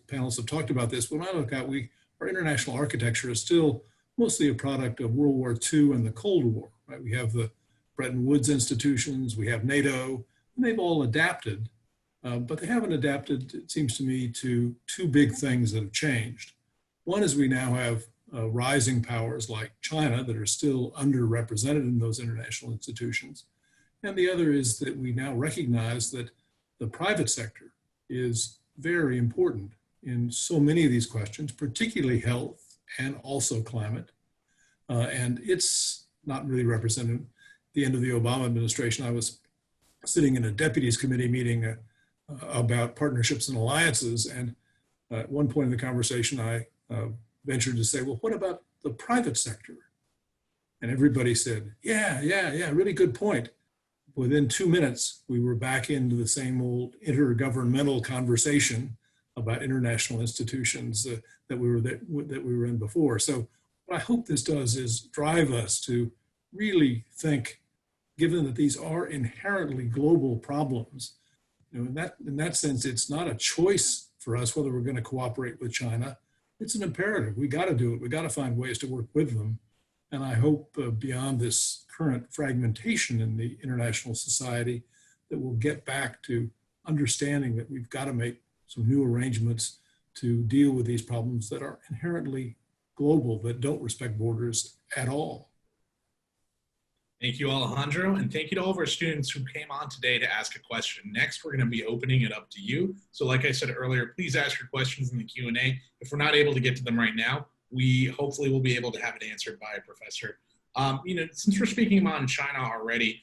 panelists have talked about this, when I look out, our international architecture is still mostly a product of World War II and the Cold War, right? We have the Bretton Woods institutions, we have NATO, and they've all adapted, but they haven't adapted, it seems to me, to two big things that have changed. One is we now have rising powers like China that are still underrepresented in those international institutions. And the other is that we now recognize that the private sector is very important in so many of these questions, particularly health and also climate. And it's not really represented. At the end of the Obama administration, I was sitting in a deputies committee meeting about partnerships and alliances. And at one point in the conversation, I ventured to say, well, what about the private sector? And everybody said, yeah, really good point. Within 2 minutes, we were back into the same old intergovernmental conversation about international institutions that we were in before. So what I hope this does is drive us to really think, given that these are inherently global problems, in that sense, it's not a choice for us whether we're going to cooperate with China. It's an imperative. We got to do it. We got to find ways to work with them. And I hope beyond this current fragmentation in the international society that we'll get back to understanding that we've got to make some new arrangements to deal with these problems that are inherently global, that don't respect borders at all. Thank you, Alejandro, and thank you to all of our students who came on today to ask a question. Next, we're going to be opening it up to you. So like I said earlier, please ask your questions in the Q&A. If we're not able to get to them right now, we hopefully will be able to have it answered by a professor. Since we're speaking on China already,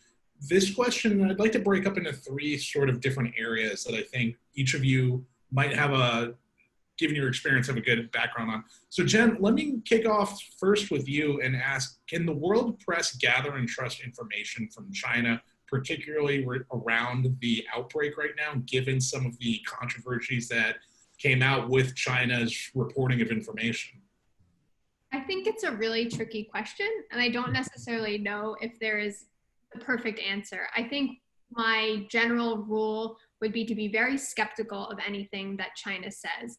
this question I'd like to break up into three sort of different areas that I think each of you might have given your experience, have a good background on. So Jen, let me kick off first with you and ask, can the world press gather and trust information from China, particularly around the outbreak right now, given some of the controversies that came out with China's reporting of information? I think it's a really tricky question, and I don't necessarily know if there is the perfect answer. I think my general rule would be to be very skeptical of anything that China says,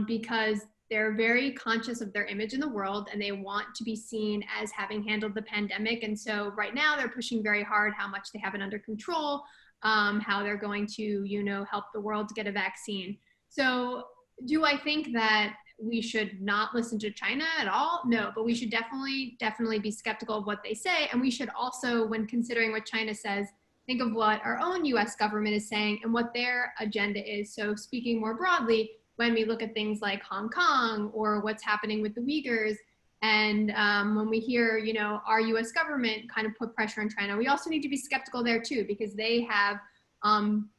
because they're very conscious of their image in the world and they want to be seen as having handled the pandemic. And so right now they're pushing very hard how much they have it under control, how they're going to, help the world to get a vaccine. So do I think that we should not listen to China at all? No, but we should definitely be skeptical of what they say. And we should also, when considering what China says, think of what our own US government is saying and what their agenda is. So speaking more broadly, when we look at things like Hong Kong or what's happening with the Uyghurs, and when we hear, our US government kind of put pressure on China, we also need to be skeptical there too, because they have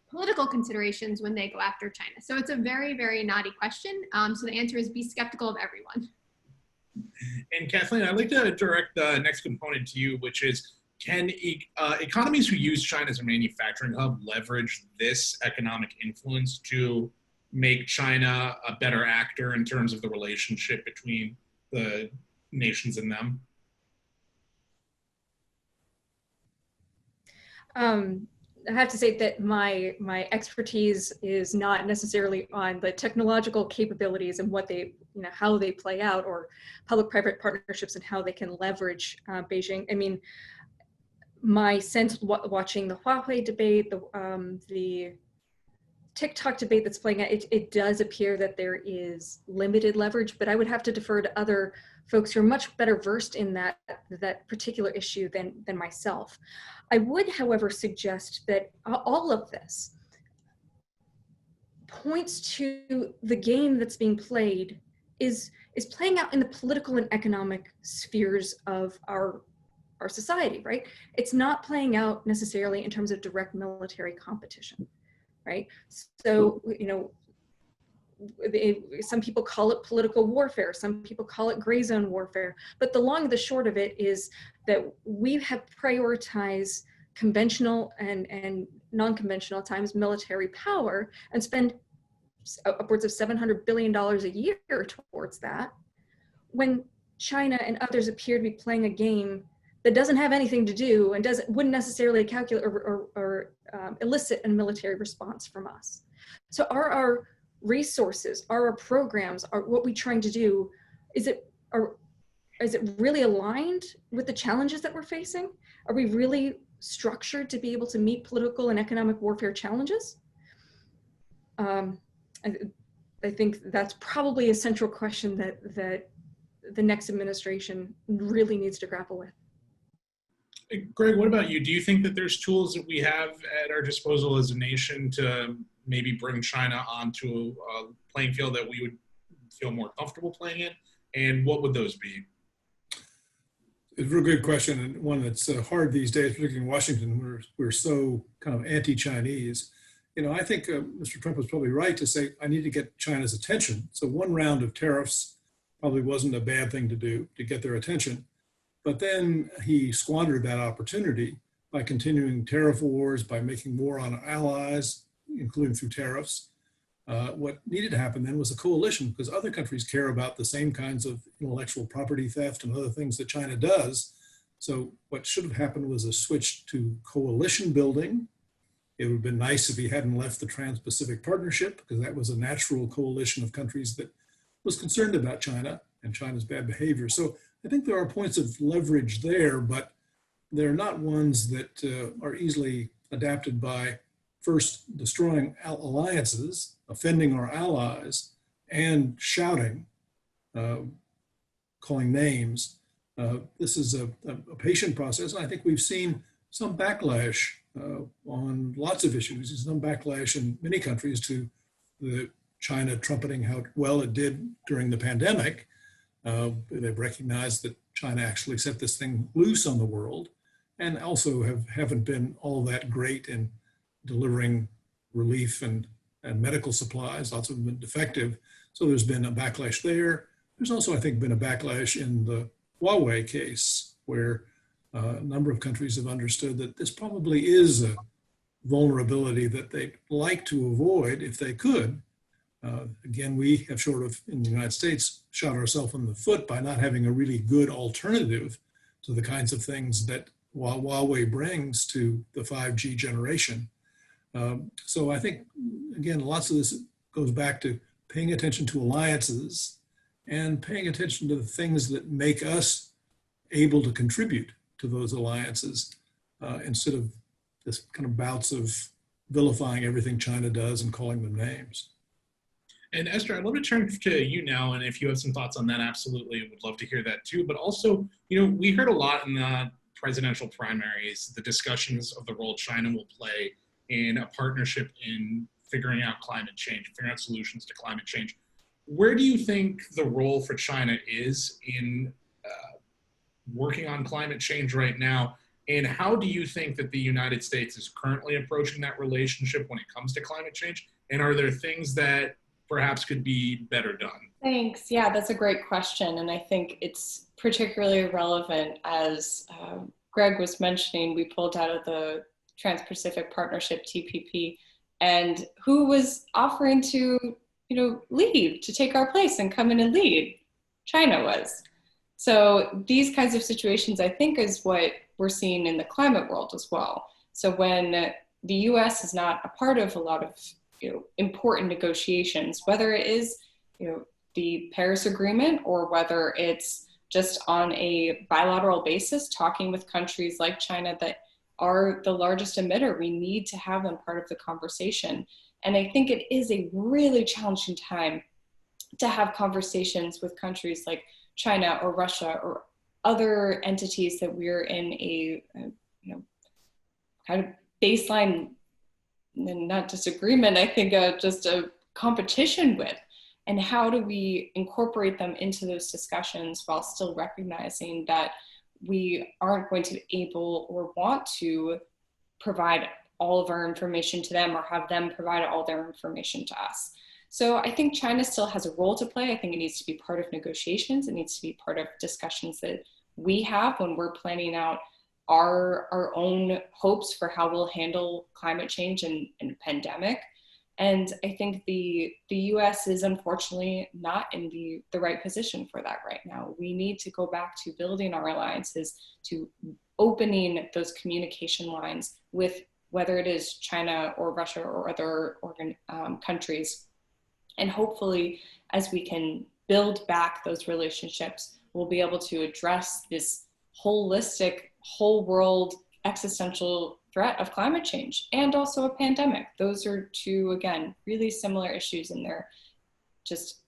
political considerations when they go after China. So it's a very, very knotty question. So the answer is be skeptical of everyone. And Kathleen, I'd like to direct the next component to you, which is, can economies who use China as a manufacturing hub leverage this economic influence to make China a better actor in terms of the relationship between the nations and them? I have to say that my expertise is not necessarily on the technological capabilities and what they, how they play out, or public-private partnerships and how they can leverage Beijing. I mean, my sense watching the Huawei debate, the TikTok debate that's playing out, it does appear that there is limited leverage, but I would have to defer to other folks who are much better versed in that particular issue than myself. I would, however, suggest that all of this points to the game that's being played is playing out in the political and economic spheres of our society, right? It's not playing out necessarily in terms of direct military competition. Right? So, some people call it political warfare, some people call it gray zone warfare, but the long and the short of it is that we have prioritized conventional and non-conventional times military power and spend upwards of $700 billion a year towards that, when China and others appear to be playing a game that doesn't have anything to do and wouldn't necessarily calculate or elicit a military response from us. So are our resources, are our programs, are what we're trying to do, is it really aligned with the challenges that we're facing? Are we really structured to be able to meet political and economic warfare challenges? I think that's probably a central question that the next administration really needs to grapple with. Greg, what about you? Do you think that there's tools that we have at our disposal as a nation to maybe bring China onto a playing field that we would feel more comfortable playing in? And what would those be? It's a real good question, and one that's hard these days, particularly in Washington. We're so kind of anti-Chinese. I think Mr. Trump was probably right to say, I need to get China's attention. So one round of tariffs probably wasn't a bad thing to do to get their attention. But then he squandered that opportunity by continuing tariff wars, by making war on allies, including through tariffs. What needed to happen then was a coalition, because other countries care about the same kinds of intellectual property theft and other things that China does. So what should have happened was a switch to coalition building. It would have been nice if he hadn't left the Trans-Pacific Partnership, because that was a natural coalition of countries that was concerned about China and China's bad behavior. So I think there are points of leverage there, but they're not ones that are easily adapted by first destroying alliances, offending our allies, and shouting, calling names. This is a patient process. And I think we've seen some backlash on lots of issues, some backlash in many countries to the China trumpeting how well it did during the pandemic. They've recognized that China actually set this thing loose on the world, and also haven't been all that great in delivering relief and medical supplies. Lots of them have been defective. So there's been a backlash there. There's also, I think, been a backlash in the Huawei case, where a number of countries have understood that this probably is a vulnerability that they'd like to avoid if they could. Again, we have sort of, in the United States, shot ourselves in the foot by not having a really good alternative to the kinds of things that Huawei brings to the 5G generation. So I think, again, lots of this goes back to paying attention to alliances and paying attention to the things that make us able to contribute to those alliances instead of this kind of bouts of vilifying everything China does and calling them names. And Esther, I'd love to turn to you now, and if you have some thoughts on that, absolutely, would love to hear that too. But also, we heard a lot in the presidential primaries, the discussions of the role China will play in a partnership in figuring out climate change, figuring out solutions to climate change. Where do you think the role for China is in working on climate change right now? And how do you think that the United States is currently approaching that relationship when it comes to climate change? And are there things that perhaps could be better done? Thanks. Yeah, that's a great question. And I think it's particularly relevant as Greg was mentioning, we pulled out of the Trans-Pacific Partnership, TPP, and who was offering to, lead, to take our place and come in and lead? China was. So these kinds of situations, I think, is what we're seeing in the climate world as well. So when the US is not a part of a lot of important negotiations, whether it is the Paris Agreement or whether it's just on a bilateral basis talking with countries like China that are the largest emitter, we need to have them part of the conversation. And I think it is a really challenging time to have conversations with countries like China or Russia or other entities that we're in a kind of baseline, and not disagreement, I think just a competition with. And how do we incorporate them into those discussions while still recognizing that we aren't going to be able or want to provide all of our information to them or have them provide all their information to us. So I think China still has a role to play. I think it needs to be part of negotiations. It needs to be part of discussions that we have when we're planning out our own hopes for how we'll handle climate change and pandemic. And I think the US is unfortunately not in the right position for that right now. We need to go back to building our alliances, to opening those communication lines with whether it is China or Russia or other countries. And hopefully, as we can build back those relationships, we'll be able to address this holistic, whole world existential threat of climate change and also a pandemic. Those are two, again, really similar issues, and they're just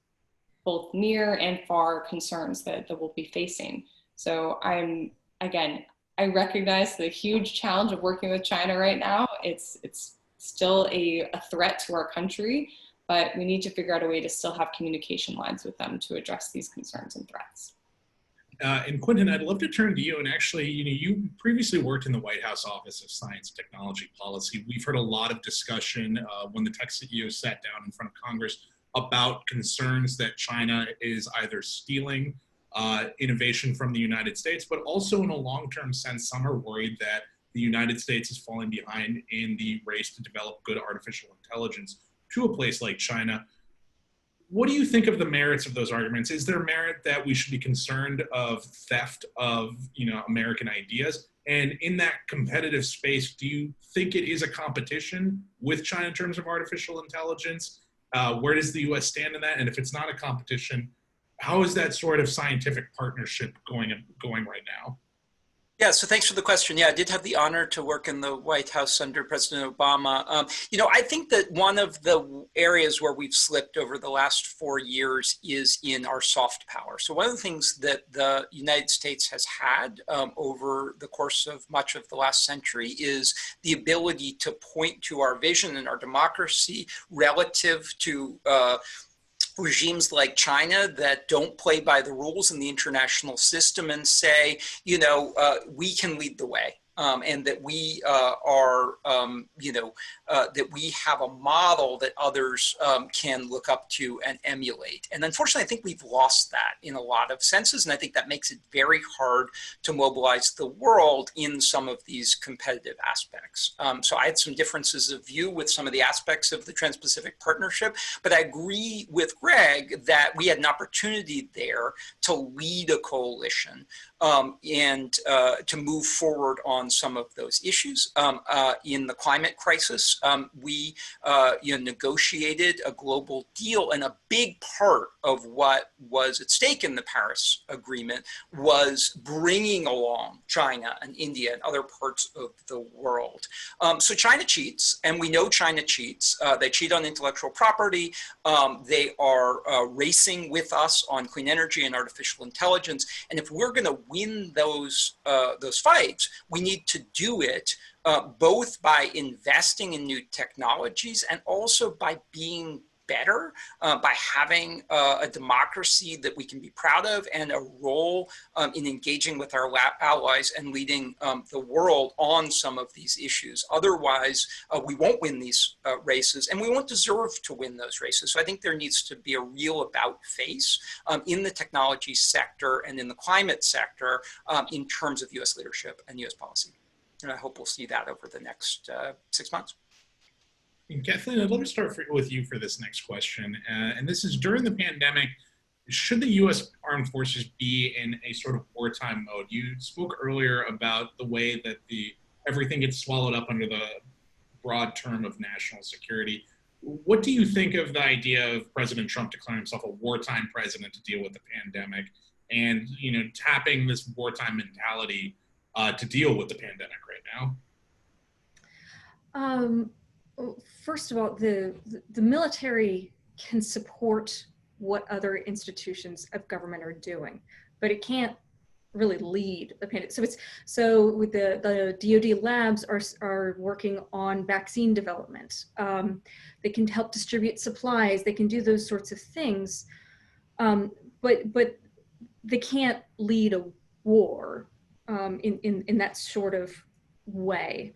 both near and far concerns that we'll be facing. So I recognize the huge challenge of working with China right now. It's still a threat to our country, but we need to figure out a way to still have communication lines with them to address these concerns and threats. And Quentin, I'd love to turn to you. And actually, you previously worked in the White House Office of Science and Technology Policy. We've heard a lot of discussion when the tech CEO sat down in front of Congress about concerns that China is either stealing innovation from the United States, but also in a long-term sense, some are worried that the United States is falling behind in the race to develop good artificial intelligence to a place like China. What do you think of the merits of those arguments? Is there merit that we should be concerned of theft of American ideas? And in that competitive space, do you think it is a competition with China in terms of artificial intelligence? Where does the US stand in that? And if it's not a competition, how is that sort of scientific partnership going right now? Yeah, so thanks for the question. Yeah, I did have the honor to work in the White House under President Obama. I think that one of the areas where we've slipped over the last 4 years is in our soft power. So one of the things that the United States has had over the course of much of the last century is the ability to point to our vision and our democracy relative to regimes like China that don't play by the rules in the international system and say, we can lead the way. And that we that we have a model that others can look up to and emulate. And unfortunately, I think we've lost that in a lot of senses. And I think that makes it very hard to mobilize the world in some of these competitive aspects. So I had some differences of view with some of the aspects of the Trans-Pacific Partnership, but I agree with Greg that we had an opportunity there to lead a coalition and to move forward on on some of those issues. In the climate crisis, we negotiated a global deal, and a big part of what was at stake in the Paris Agreement was bringing along China and India and other parts of the world. So China cheats, and we know China cheats. They cheat on intellectual property. They are racing with us on clean energy and artificial intelligence. And if we're going to win those fights, we need to do it both by investing in new technologies and also by being better, by having a democracy that we can be proud of and a role in engaging with our allies and leading the world on some of these issues. Otherwise, we won't win these races, and we won't deserve to win those races. So I think there needs to be a real about face in the technology sector and in the climate sector in terms of US leadership and US policy. And I hope we'll see that over the next 6 months. And Kathleen, I'd love to start with you for this next question. And this is, during the pandemic, should the U.S. Armed Forces be in a sort of wartime mode? You spoke earlier about the way that everything gets swallowed up under the broad term of national security. What do you think of the idea of President Trump declaring himself a wartime president to deal with the pandemic, and tapping this wartime mentality to deal with the pandemic right now? First of all, the military can support what other institutions of government are doing, but it can't really lead the pandemic. So with the DoD labs are working on vaccine development. They can help distribute supplies. They can do those sorts of things, but they can't lead a war in that sort of way.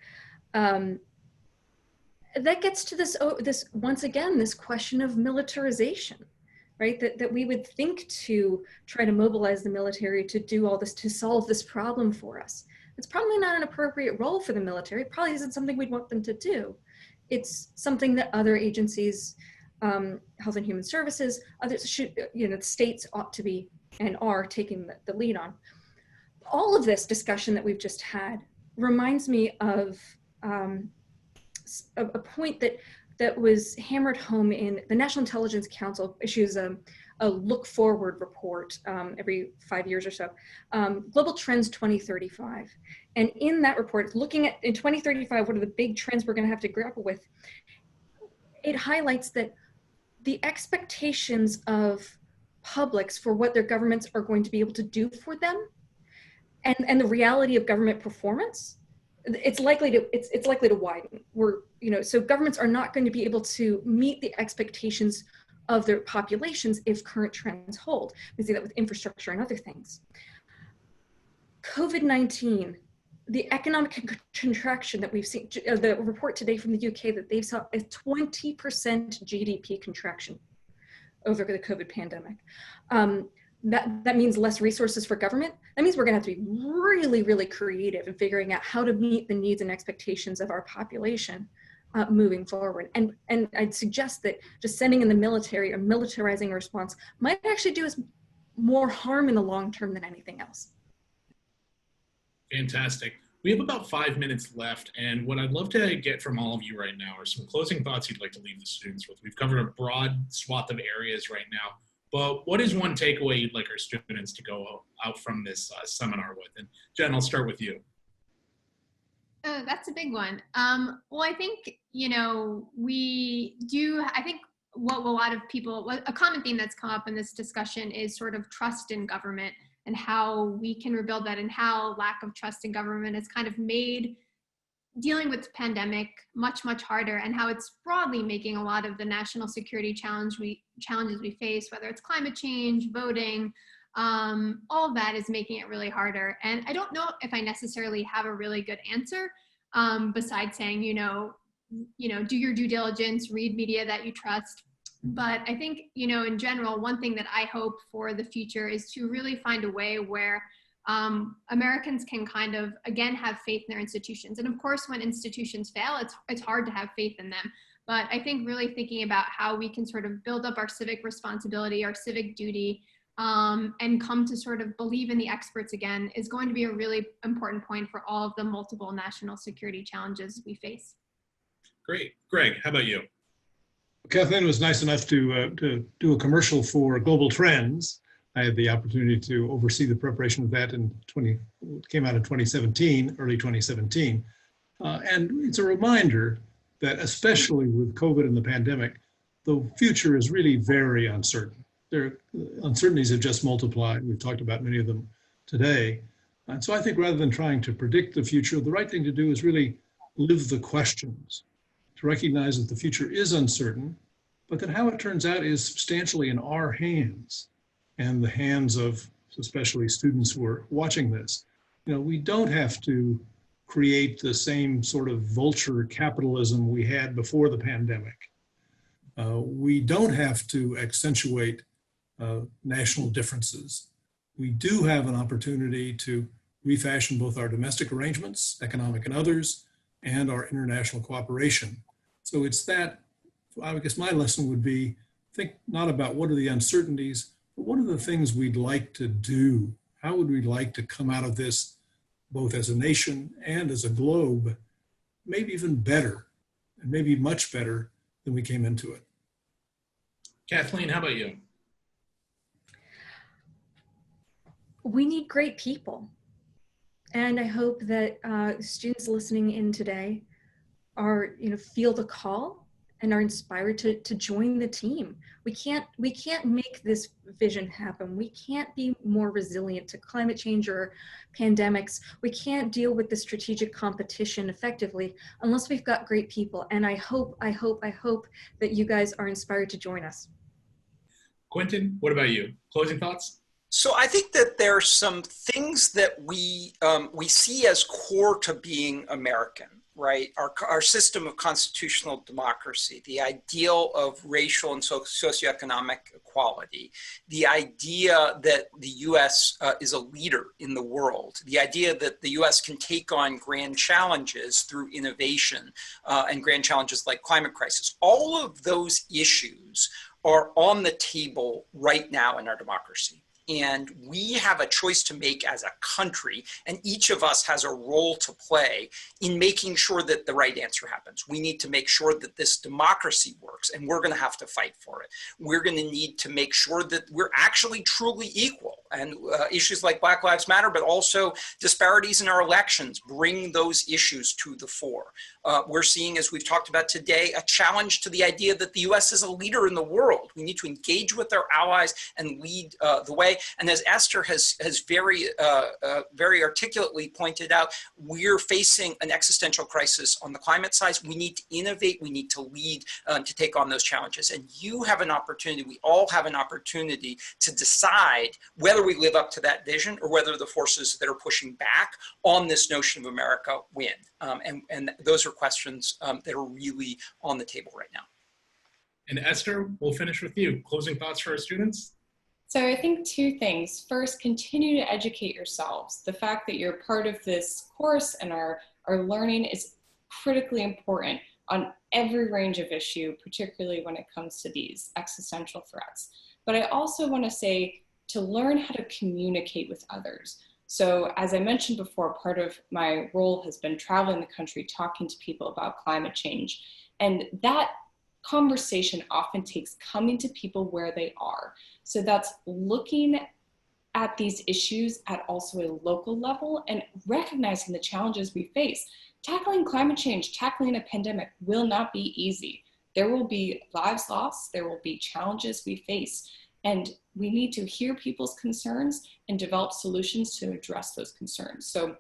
That gets to this once again, this question of militarization, right? That we would think to try to mobilize the military to do all this, to solve this problem for us. It's probably not an appropriate role for the military. It probably isn't something we'd want them to do. It's something that other agencies, Health and Human Services, others should, the states ought to be and are taking the lead on. All of this discussion that we've just had reminds me of a point that was hammered home in the National Intelligence Council issues a look forward report every 5 years or so, Global Trends 2035. And in that report, looking at in 2035, what are the big trends we're going to have to grapple with? It highlights that the expectations of publics for what their governments are going to be able to do for them and the reality of government performance, it's likely to widen. So governments are not going to be able to meet the expectations of their populations if current trends hold. We see that with infrastructure and other things. COVID-19, the economic contraction that we've seen, the report today from the UK that they saw a 20% GDP contraction over the COVID pandemic. That means less resources for government. That means we're going to have to be really, really creative in figuring out how to meet the needs and expectations of our population moving forward. And I'd suggest that just sending in the military or militarizing a response might actually do us more harm in the long term than anything else. Fantastic. We have about 5 minutes left, and what I'd love to get from all of you right now are some closing thoughts you'd like to leave the students with. We've covered a broad swath of areas right now. But what is one takeaway you'd like our students to go out from this seminar with? And Jen, I'll start with you. That's a big one. Well, I think, I think what a lot of people, a common theme that's come up in this discussion is sort of trust in government and how we can rebuild that, and how lack of trust in government has kind of made dealing with the pandemic much, much harder, and how it's broadly making a lot of the national security challenges we face, whether it's climate change, voting, all of that is making it really harder. And I don't know if I necessarily have a really good answer besides saying, do your due diligence, read media that you trust. But I think, in general, one thing that I hope for the future is to really find a way where Americans can kind of, again, have faith in their institutions. And of course, when institutions fail, it's hard to have faith in them. But I think really thinking about how we can sort of build up our civic responsibility, our civic duty, and come to sort of believe in the experts again is going to be a really important point for all of the multiple national security challenges we face. Great. Greg, how about you? Kathleen was nice enough to do a commercial for Global Trends. I had the opportunity to oversee the preparation of that came out in 2017, early 2017. And it's a reminder that especially with COVID and the pandemic, the future is really very uncertain. Uncertainties have just multiplied. We've talked about many of them today. And so I think rather than trying to predict the future, the right thing to do is really live the questions, to recognize that the future is uncertain, but that how it turns out is substantially in our hands and the hands of especially students who are watching this. You know, we don't have to create the same sort of vulture capitalism we had before the pandemic. We don't have to accentuate national differences. We do have an opportunity to refashion both our domestic arrangements, economic and others, and our international cooperation. So it's that, I guess my lesson would be, think not about what are the uncertainties, but what are the things we'd like to do? How would we like to come out of this, both as a nation and as a globe, maybe even better, and maybe much better than we came into it? Kathleen, how about you? We need great people. And I hope that students listening in today are, feel the call and are inspired to join the team. We can't make this vision happen. We can't be more resilient to climate change or pandemics. We can't deal with the strategic competition effectively unless we've got great people. And I hope that you guys are inspired to join us. Quentin, what about you? Closing thoughts? So I think that there are some things that we see as core to being American, right? Our system of constitutional democracy, the ideal of racial and socioeconomic equality, the idea that the U.S. Is a leader in the world, the idea that the U.S. can take on grand challenges through innovation and grand challenges like climate crisis. All of those issues are on the table right now in our democracy. And we have a choice to make as a country, and each of us has a role to play in making sure that the right answer happens. We need to make sure that this democracy works, and we're going to have to fight for it. We're going to need to make sure that we're actually truly equal. And issues like Black Lives Matter, but also disparities in our elections, bring those issues to the fore. We're seeing, as we've talked about today, a challenge to the idea that the U.S. is a leader in the world. We need to engage with our allies and lead the way. And as Esther has very articulately pointed out, we're facing an existential crisis on the climate side. We need to innovate. We need to lead to take on those challenges. And you have an opportunity, we all have an opportunity to decide whether we live up to that vision or whether the forces that are pushing back on this notion of America win. And those are questions that are really on the table right now. And Esther, we'll finish with you. Closing thoughts for our students? So I think two things. First, continue to educate yourselves. The fact that you're part of this course and are learning is critically important on every range of issue, particularly when it comes to these existential threats. But I also want to say to learn how to communicate with others. So as I mentioned before, part of my role has been traveling the country, talking to people about climate change. And that conversation often takes coming to people where they are. So that's looking at these issues at also a local level and recognizing the challenges we face. Tackling climate change, tackling a pandemic will not be easy. There will be lives lost, there will be challenges we face, and we need to hear people's concerns and develop solutions to address those concerns. So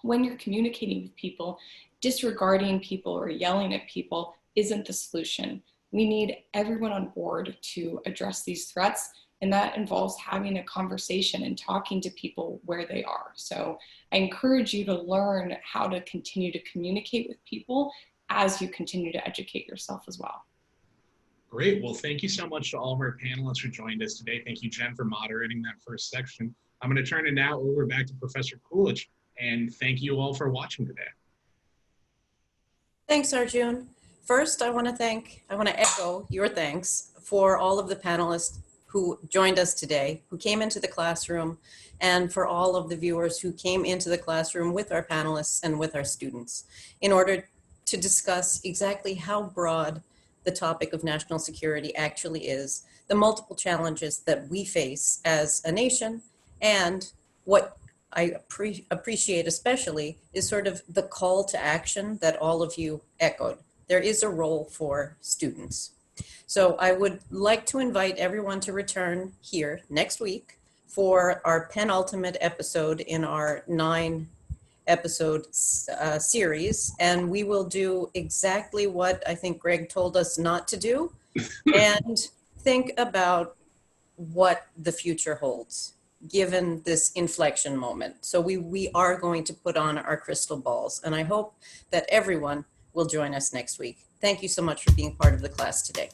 when you're communicating with people, disregarding people or yelling at people isn't the solution. We need everyone on board to address these threats, and that involves having a conversation and talking to people where they are. So I encourage you to learn how to continue to communicate with people as you continue to educate yourself as well. Great. Well, thank you so much to all of our panelists who joined us today. Thank you, Jen, for moderating that first section. I'm going to turn it now over back to Professor Coolidge, and thank you all for watching today. Thanks, Arjun. First, I want to echo your thanks for all of the panelists who joined us today, who came into the classroom, and for all of the viewers who came into the classroom with our panelists and with our students in order to discuss exactly how broad the topic of national security actually is, the multiple challenges that we face as a nation, and what I appreciate especially is sort of the call to action that all of you echoed. There is a role for students. So I would like to invite everyone to return here next week for our penultimate episode in our 9-episode series. And we will do exactly what I think Greg told us not to do and think about what the future holds given this inflection moment. So we are going to put on our crystal balls, and I hope that everyone will join us next week. Thank you so much for being part of the class today.